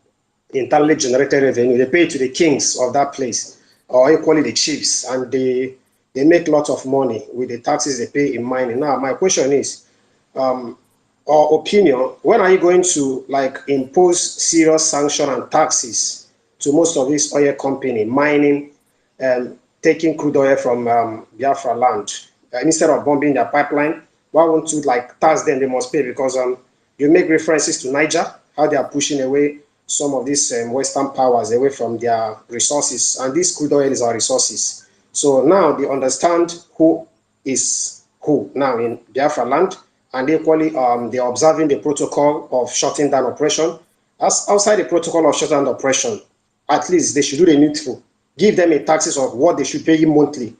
internally generated revenue. They pay to the kings of that place, or equally the chiefs, and they make lots of money with the taxes they pay in mining. Now, my question is, or opinion, when are you going to impose serious sanction and taxes to most of these oil company mining and taking crude oil from Biafra land? Instead of bombing their pipeline, why won't you tax them? They must pay, because you make references to Niger, how they are pushing away some of these Western powers away from their resources, and this crude oil is our resources. So now they understand who is who now in Biafra land, and equally they're observing the protocol of shutting down operation. As outside the protocol of shutting down operation, at least they should do the needful. Give them a taxes of what they should pay you monthly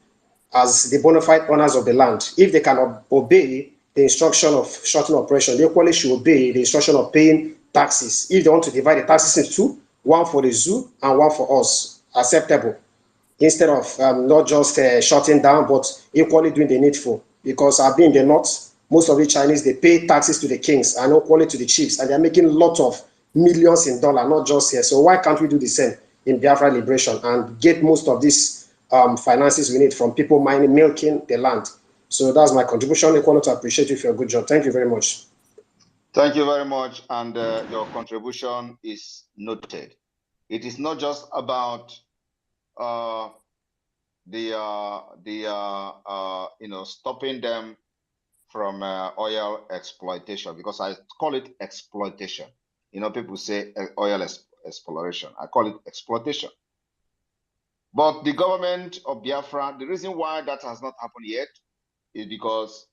as the bona fide owners of the land. If they can obey the instruction of shutting operation, they equally should obey the instruction of paying taxes. If they want to divide the taxes into two, one for the zoo and one for us, acceptable. instead of not just shutting down, but equally doing the needful. Because I've been in the north, most of the Chinese, they pay taxes to the kings and equally to the chiefs, and they're making a lot of millions in dollars, not just here. So why can't we do the same in Biafra liberation and get most of these finances we need from people mining, milking the land? So that's my contribution. Equally to appreciate you for your good job. Thank you very much. Thank you very much, and your contribution is noted. It is not just about stopping them from oil exploitation, because I call it exploitation. People say oil exploration. I call it exploitation. But the government of Biafra, the reason why that has not happened yet is because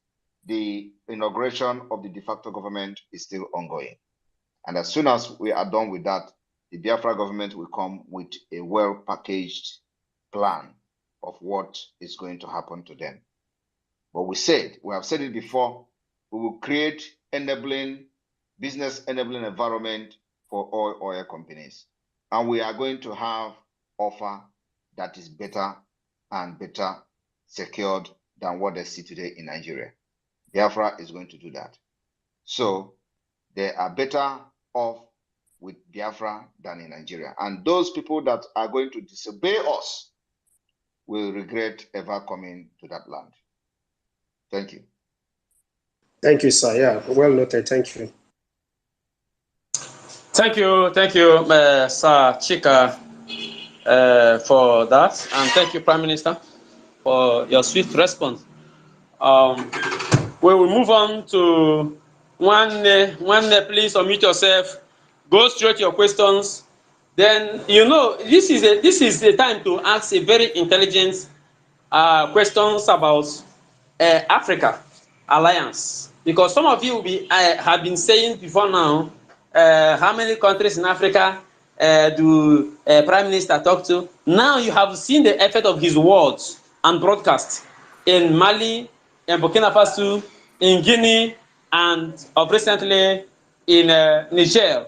the inauguration of the de facto government is still ongoing. And as soon as we are done with that, the Biafra government will come with a well-packaged plan of what is going to happen to them. But we have said it before, we will create business enabling environment for all oil companies. And we are going to have offer that is better and better secured than what they see today in Nigeria. Biafra is going to do that. So they are better off with Biafra than in Nigeria. And those people that are going to disobey us will regret ever coming to that land. Thank you. Thank you, sir. Yeah, well noted. Thank you. Thank you, Sir Chika, for that, and thank you, Prime Minister, for your swift response. We will move on to one. Please unmute yourself. Go straight to your questions. Then this is the time to ask a very intelligent questions about Africa alliance, because some of you will have been saying before now, how many countries in Africa do Prime Minister talk to? Now you have seen the effect of his words and broadcast in Mali, in Burkina Faso, in Guinea, and recently in Niger.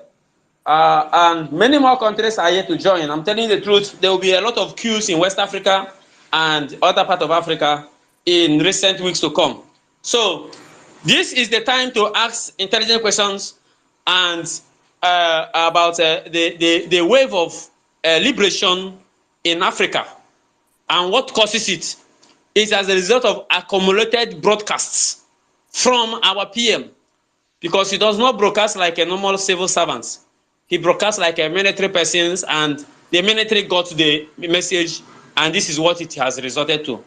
And many more countries are yet to join. I'm telling you the truth, there will be a lot of queues in West Africa and other part of Africa in recent weeks to come. So this is the time to ask intelligent questions and about the wave of liberation in Africa and what causes it. Is as a result of accumulated broadcasts from our PM, because he does not broadcast like a normal civil servant. He broadcasts like a military person, and the military got the message, and this is what it has resulted to.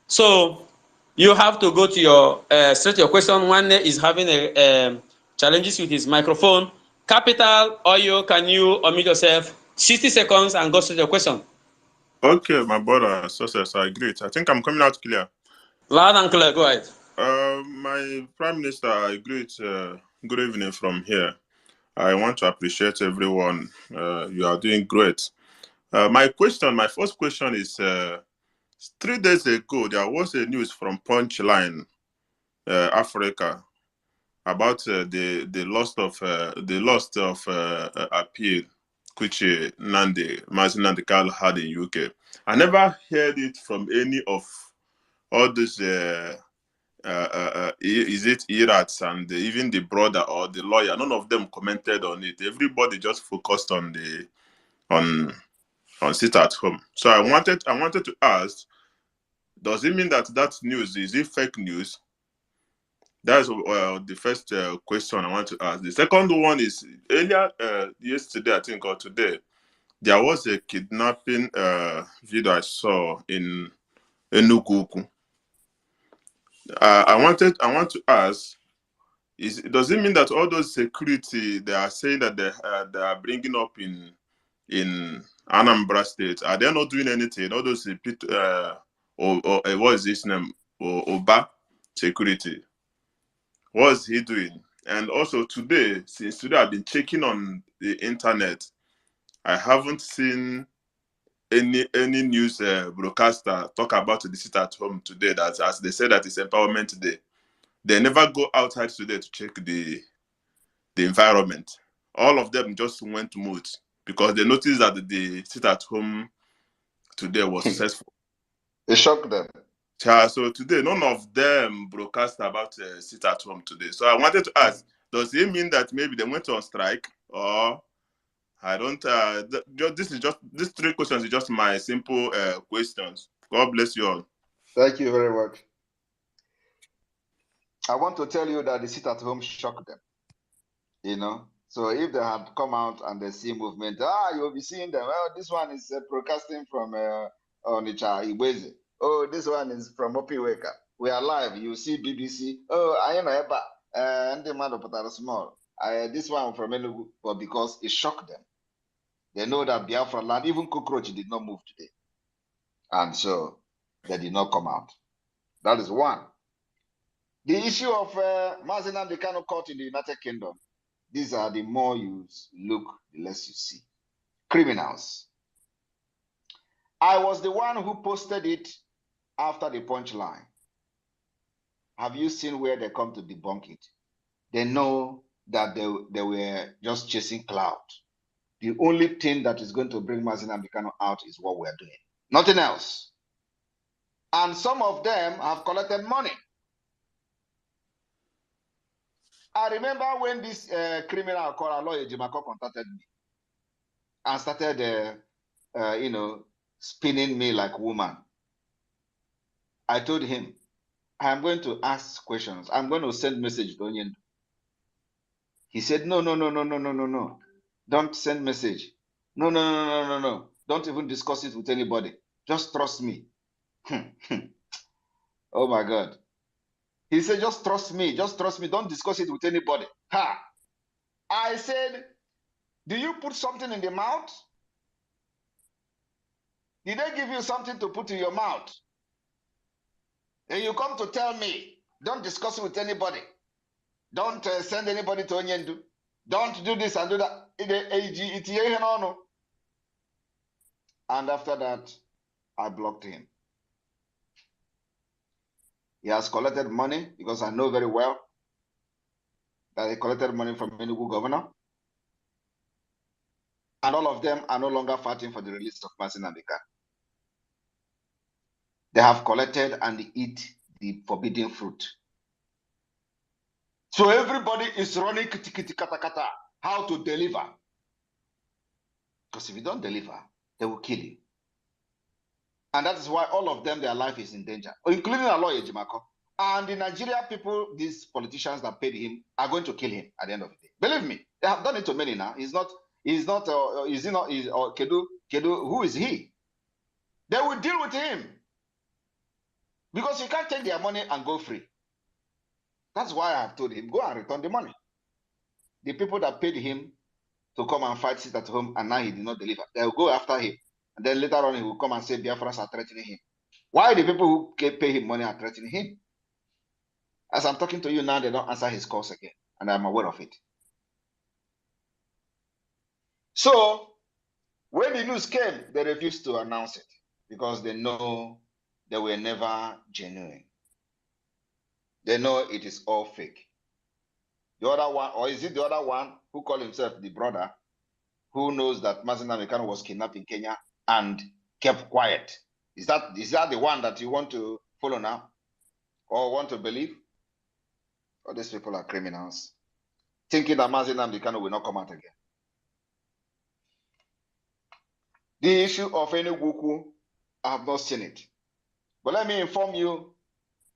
So you have to go to your straight to your question. One is having a challenges with his microphone. Capital Oyo, can you unmute yourself? 60 seconds and go straight to your question. Okay, my brother, success, I agree. I think I'm coming out clear. Loud and clear, go ahead. My Prime Minister, I agree. Good evening from here. I want to appreciate everyone. You are doing great. My first question is, 3 days ago, there was a news from Punchline, Africa, about the loss of appeal, which Mazi Nnamdi Kanu had in UK. I never heard it from any of all these, is it IRATs and even the brother or the lawyer. None of them commented on it. Everybody just focused on sit at home. So I wanted to ask, does it mean that news, is it fake news? That's the first question I want to ask. The second one is, earlier yesterday, I think, or today, there was a kidnapping video I saw in Enugu. I want to ask, does it mean that all those security they are saying that they are bringing up in Anambra State, are they not doing anything? All those what is his name? Oba security. What is he doing? And also since today I've been checking on the internet. I haven't seen any news broadcaster talk about the sit at home today, that as they said that it's Empowerment Day. They never go outside today to check the environment. All of them just went mute because they noticed that the sit at home today was successful. It shocked them. So today, none of them broadcast about sit at home today. So I wanted to ask, does it mean that maybe they went on strike, or I don't? These three questions is just my simple questions. God bless you all. Thank you very much. I want to tell you that the sit at home shocked them. You know, so if they had come out and they see movement, you'll be seeing them. Well, this one is broadcasting from Onitsha, Ibweze. Oh, this one is from Opiweka. We are live. You see BBC. Oh, I know Ekpa. And the man of small. This one from Enugu, but because it shocked them. They know that Biafra land, even cockroach did not move today. And so they did not come out. That is one. The issue of Mazi Nnamdi Kanu court in the United Kingdom. These are the more you look, the less you see. Criminals. I was the one who posted it after the punchline. Have you seen where they come to debunk it? They know that they were just chasing clout. The only thing that is going to bring Mazi Nnamdi Kanu out is what we are doing. Nothing else. And some of them have collected money. I remember when this criminal called Aloy Ejimako contacted me and started, spinning me like a woman. I told him, I'm going to ask questions. I'm going to send message to Onyendu. He said, no. Don't send message. No. Don't even discuss it with anybody. Just trust me. Oh my God. He said, just trust me. Don't discuss it with anybody. Ha! I said, do you put something in the mouth? Did they give you something to put in your mouth? And you come to tell me, don't discuss it with anybody. Don't send anybody to Onyendu. Don't do this and do that. And after that, I blocked him. He has collected money because I know very well that he collected money from Enugu governor. And all of them are no longer fighting for the release of Mazi Nnamdi Kanu. They have collected and eat the forbidden fruit. So everybody is running kata how to deliver. Because if you don't deliver, they will kill you. And that is why all of them, their life is in danger, including Aloy Ejimako. And the Nigeria people, these politicians that paid him, are going to kill him at the end of the day. Believe me, they have done it to many now. Kedu, who is he? They will deal with him. Because you can't take their money and go free. That's why I have told him, go and return the money. The people that paid him to come and fight sit at home, and now he did not deliver, they will go after him. And then later on, he will come and say, Biafrans are threatening him. Why the people who pay him money are threatening him? As I'm talking to you now, they don't answer his calls again. And I'm aware of it. So, when the news came, they refused to announce it because they know they were never genuine. They know it is all fake. The other one, or is it the other one who called himself the brother, who knows that Mazi Nnamdi Kanu was kidnapped in Kenya and kept quiet? Is that the one that you want to follow now or want to believe? All these people are criminals, thinking that Mazi Nnamdi Kanu will not come out again. The issue of Enugu, I have not seen it. But let me inform you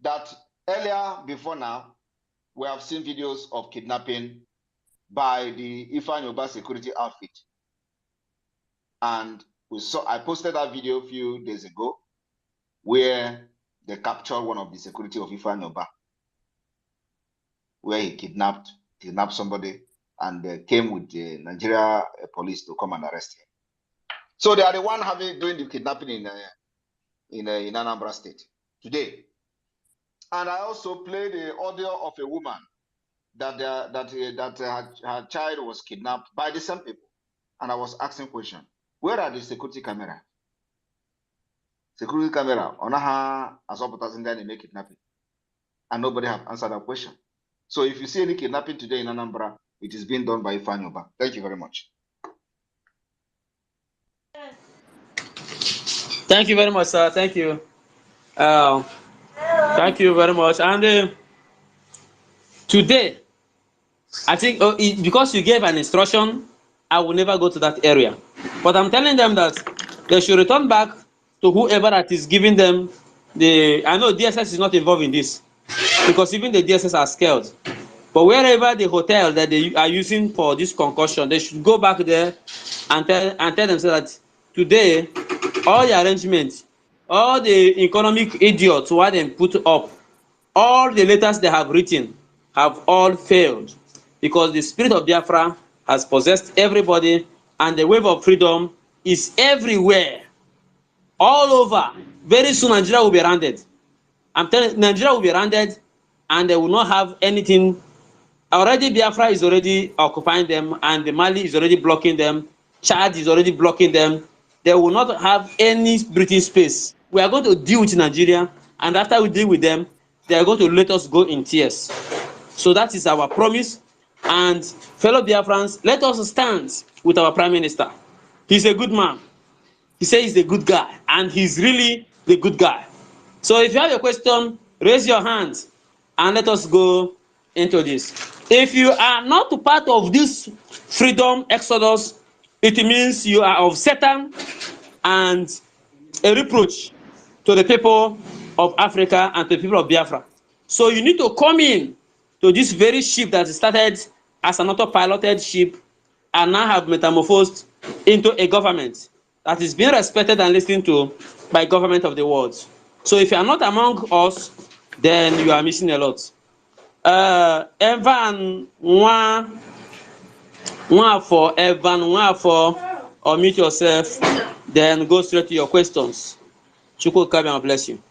that earlier, before now, we have seen videos of kidnapping by the Ifeanyi security outfit. And I posted that video a few days ago where they captured one of the security of Ifeanyi, where he kidnapped somebody and came with the Nigeria police to come and arrest him. So they are the one doing the kidnapping in Anambra State today. And I also played the audio of a woman that her child was kidnapped by the same people. And I was asking questions. Where are the security cameras? Security camera on how as in there make kidnapping. And nobody have answered that question. So if you see any kidnapping today in Anambra, it is being done by Ifeanyi. Thank you very much. Thank you very much, sir. Thank you. Uh, thank you very much. And today, I think because you gave an instruction, I will never go to that area. But I'm telling them that they should return back to whoever that is giving them the. I know DSS is not involved in this because even the DSS are scared. But wherever the hotel that they are using for this concussion, they should go back there and tell themselves that today, all the arrangements, all the economic idiots who had them put up, all the letters they have written have all failed because the spirit of Biafra has possessed everybody and the wave of freedom is everywhere, all over. Very soon Nigeria will be rounded. I'm telling you, Nigeria will be rounded and they will not have anything. Already Biafra is already occupying them and the Mali is already blocking them. Chad is already blocking them. They will not have any breathing space. We are going to deal with Nigeria, and after we deal with them, they are going to let us go in tears. So that is our promise. And fellow Biafrans, let us stand with our Prime Minister. He's a good man. He says he's a good guy, and he's really the good guy. So if you have a question, raise your hand and let us go into this. If you are not part of this freedom exodus, it means you are of Satan and a reproach to the people of Africa and to the people of Biafra. So you need to come in to this very ship that started as an autopiloted ship and now have metamorphosed into a government that is being respected and listened to by government of the world. So if you are not among us, then you are missing a lot. Evan Nwafo, unmute yourself, then go straight to your questions. Chukwu Kabiama bless you.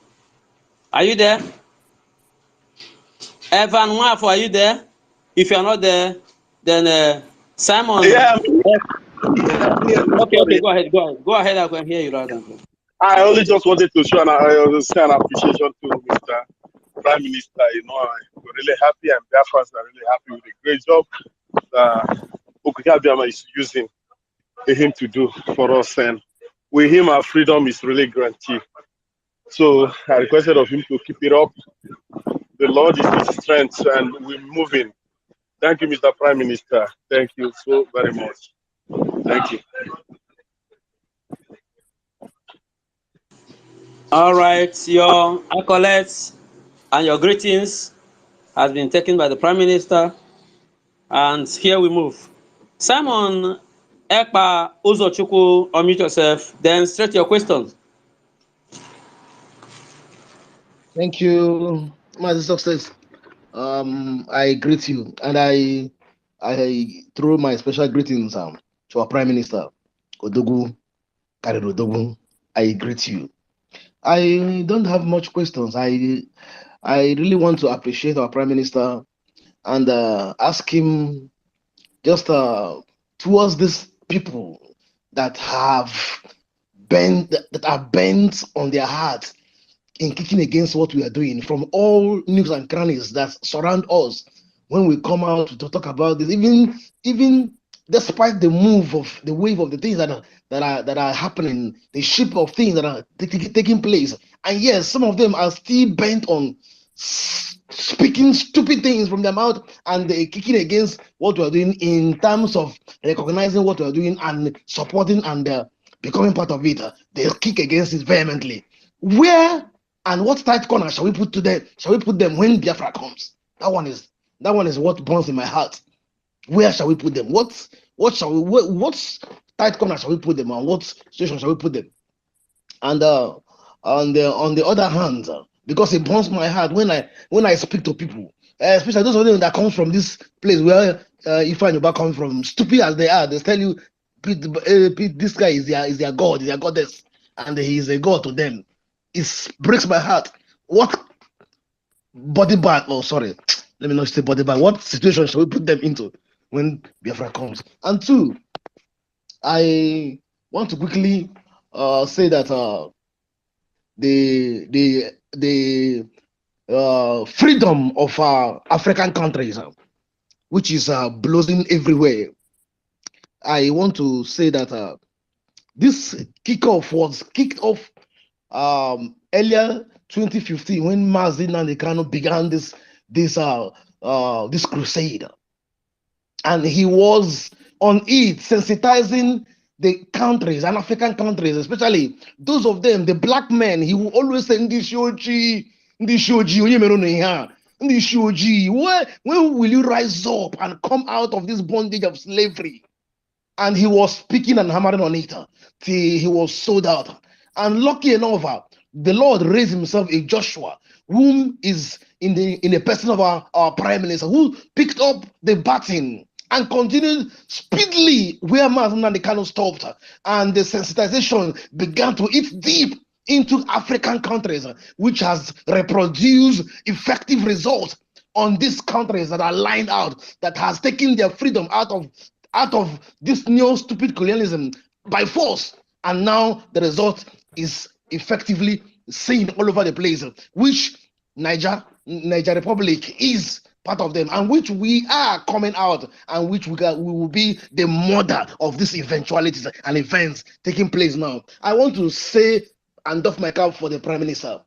Are you there? Evan Nwafo, are you there? If you are not there, then Simon. Yeah. Okay, go ahead. Go ahead, I can hear you loud and clear. I only just wanted to show an appreciation to Mr. Prime Minister. You know, I'm really happy, and Biafrans are really happy with the great job Ekpa is using him to do for us. And with him, our freedom is really guaranteed. So I requested of him to keep it up. The Lord is his strength, and we're moving. Thank you, Mr. Prime Minister. Thank you so very much. Thank you. All right, your accolades and your greetings has been taken by the Prime Minister, and here we move. Simon Ekpa Uzochukwu, unmute yourself, then straight to your questions. Thank you, Master Success. I greet you, and I throw my special greetings to our Prime Minister, Odogu Karero Odogu. I greet you. I don't have much questions. I really want to appreciate our Prime Minister and ask him just towards these people that are bent on their hearts in kicking against what we are doing, from all nooks and crannies that surround us when we come out to talk about this, even despite the wave of the things that are happening, the ship of things that are taking place. And yes, some of them are still bent on speaking stupid things from their mouth, and they're kicking against what we're doing in terms of recognizing what we're doing and supporting and becoming part of it. They'll kick against it vehemently. Where and what tight corner shall we put to them? Shall we put them when Biafra comes? That one is what burns in my heart. Where shall we put them? What tight corner shall we put them on? What situation shall we put them? And on the other hand, because it burns my heart when I speak to people, especially those of them that come from this place where Ifeanyi Uba come from, stupid as they are, they tell you, Pete, this guy is their god, is their goddess, and he is a god to them. It breaks my heart. What body bag? Oh, sorry. Let me not say body bag. What situation shall we put them into when Biafra comes? And two, I want to quickly say that the freedom of African countries, which is blossoming everywhere. I want to say that this kickoff was kicked off earlier 2015 when Mazin and the Kano began this crusade, and he was on it sensitizing the countries and African countries, especially those of them, the black men. He will always say, when will you rise up and come out of this bondage of slavery? And he was speaking and hammering on it till he was sold out. And lucky enough, the Lord raised himself a Joshua, whom is in the person of our prime minister, who picked up the baton and continued speedily where Mazin and the Kano stopped. And the sensitization began to eat deep into African countries, which has reproduced effective results on these countries that are lined out, that has taken their freedom out of this new stupid colonialism by force. And now the result is effectively seen all over the place, which Niger Republic is part of them, and which we are coming out, and which we will be the mother of these eventualities and events taking place now. I want to say and doff my cap for the Prime Minister.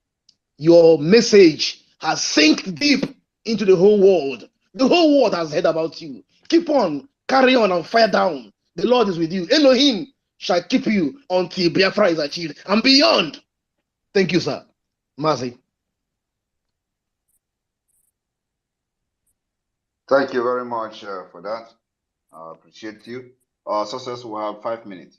Your message has sunk deep into the whole world. The whole world has heard about you. Keep on, carry on, and fire down. The Lord is with you. Elohim shall keep you until Biafra is achieved and beyond. Thank you, sir. Mazi. Thank you very much for that. I appreciate you. Success will have 5 minutes.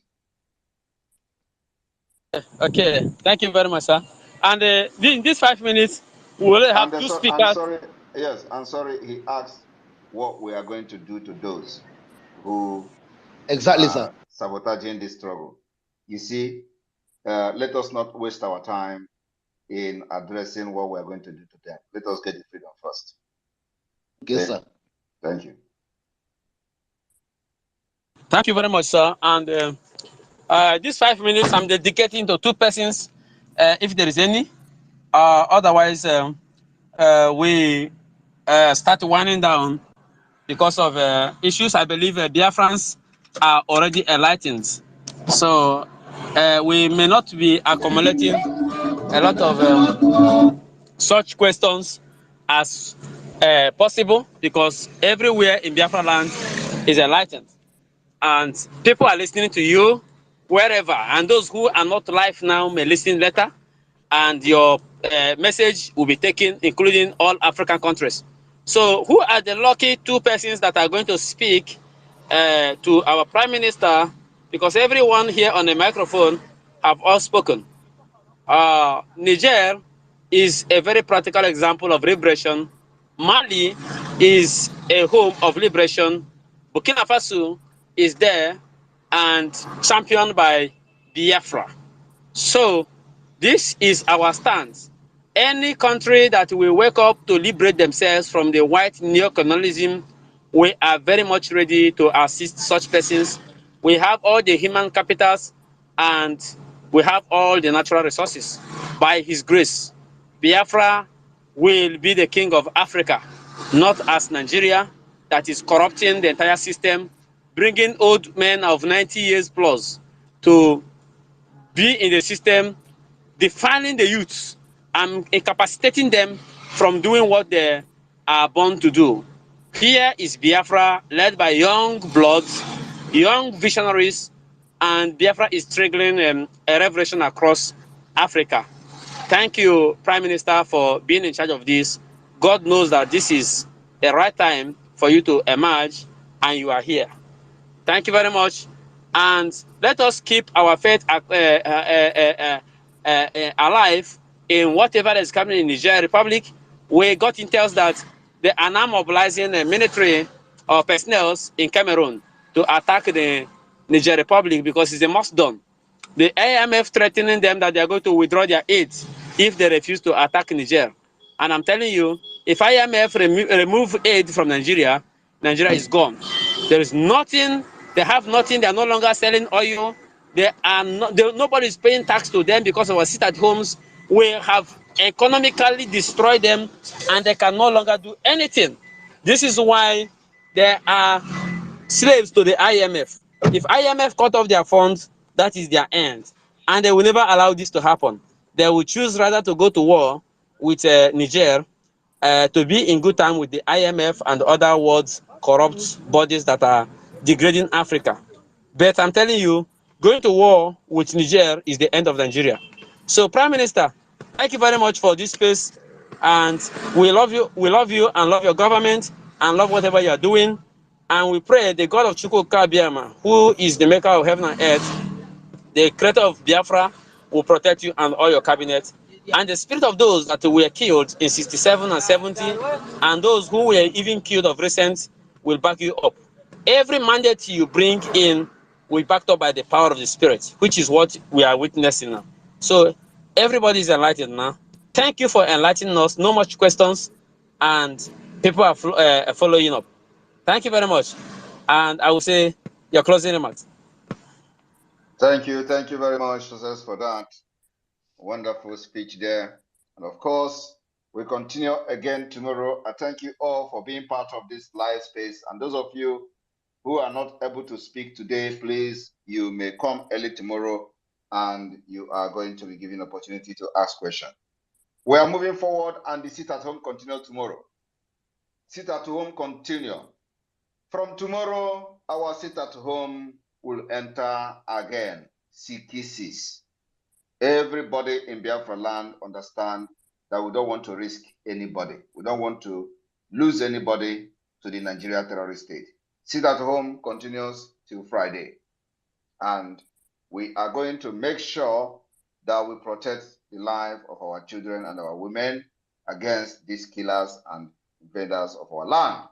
Okay, thank you very much, sir. And in these 5 minutes, we will have two speakers. I'm sorry, he asked what we are going to do to those who exactly, are sir, sabotaging this struggle. You see, let us not waste our time in addressing what we are going to do to them. Let us get the freedom first. Yes, sir. Thank you. Thank you very much, sir. And these 5 minutes, I'm dedicating to two persons, if there is any. Otherwise, we start winding down because of issues. I believe Biafrans are already enlightened. So we may not be accumulating a lot of such questions as possible, because everywhere in Biafra land is enlightened. And people are listening to you wherever. And those who are not live now may listen later. And your message will be taken, including all African countries. So who are the lucky two persons that are going to speak to our Prime Minister? Because everyone here on the microphone have all spoken. Niger is a very practical example of liberation. Mali is a home of liberation. Burkina Faso is there and championed by Biafra. So this is our stance. Any country that will wake up to liberate themselves from the white neocolonialism, we are very much ready to assist such persons. We have all the human capitals and we have all the natural resources. By His grace, Biafra will be the king of Africa, not as Nigeria that is corrupting the entire system, bringing old men of 90 years plus to be in the system, defining the youths and incapacitating them from doing what they are born to do. Here is Biafra, led by young bloods, young visionaries, and Biafra is triggering a revolution across Africa. Thank you, Prime Minister, for being in charge of this. God knows that this is the right time for you to emerge, and you are here. Thank you very much. And let us keep our faith alive in whatever is coming in Niger Republic. We got intel that they are now mobilizing military or personnel in Cameroon to attack the Niger Republic because it's a must done. The IMF threatening them that they are going to withdraw their aid if they refuse to attack Niger. And I'm telling you, if IMF remove aid from Nigeria, Nigeria is gone. There is nothing, they have nothing, they are no longer selling oil. They are not, nobody is paying tax to them because of our sit-at-homes. We have economically destroyed them and they can no longer do anything. This is why they are slaves to the IMF. If IMF cut off their funds, that is their end. And they will never allow this to happen. they will choose rather to go to war with Niger to be in good time with the IMF and other world's corrupt bodies that are degrading Africa. But I'm telling you, going to war with Niger is the end of Nigeria. So, Prime Minister, thank you very much for this space, and we love you and love your government and love whatever you are doing. And we pray the God of Chukwuka Biama, who is the maker of heaven and earth, the creator of Biafra, will protect you and all your cabinet. And the spirit of those that were killed in 67 and 70, and those who were even killed of recent, will back you up. Every mandate you bring in will be backed up by the power of the spirit, which is what we are witnessing now. So everybody is enlightened now. Thank you for enlightening us. No much questions, and people are following up. Thank you very much. And I will say your closing remarks. Thank you very much, Success, for that wonderful speech there. And of course, we continue again tomorrow. I thank you all for being part of this live space. And those of you who are not able to speak today, please, you may come early tomorrow and you are going to be given opportunity to ask questions. We are moving forward, and the sit at home continues tomorrow. Sit at home continue. From tomorrow, our sit at home will enter again, CK6. Everybody in Biafra land understand that we don't want to risk anybody. We don't want to lose anybody to the Nigeria terrorist state. Sit at home continues till Friday. And we are going to make sure that we protect the life of our children and our women against these killers and invaders of our land.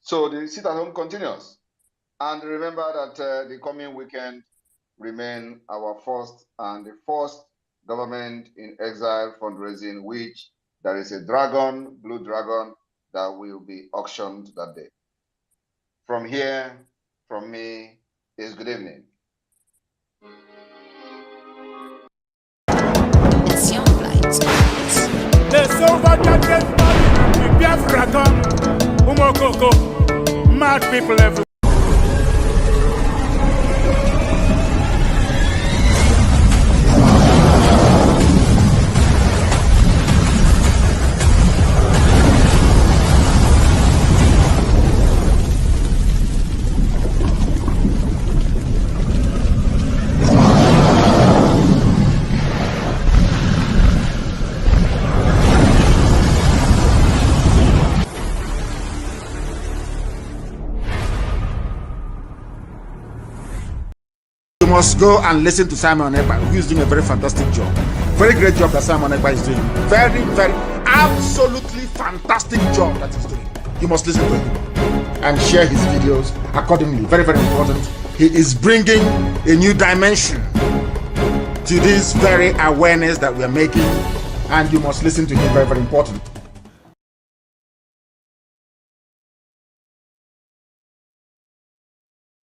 So the sit at home continues. And remember that the coming weekend remain our first government in exile fundraising, which there is a dragon, blue dragon, that will be auctioned that day. From here, from me, is good evening. Mad people everywhere. Must go and listen to Simon Ekpa, who is doing a very fantastic job. Very great job that Simon Ekpa is doing. Very, very, absolutely fantastic job that he's doing. You must listen to him and share his videos accordingly. Very, very important. He is bringing a new dimension to this very awareness that we are making, and you must listen to him. Very, very important.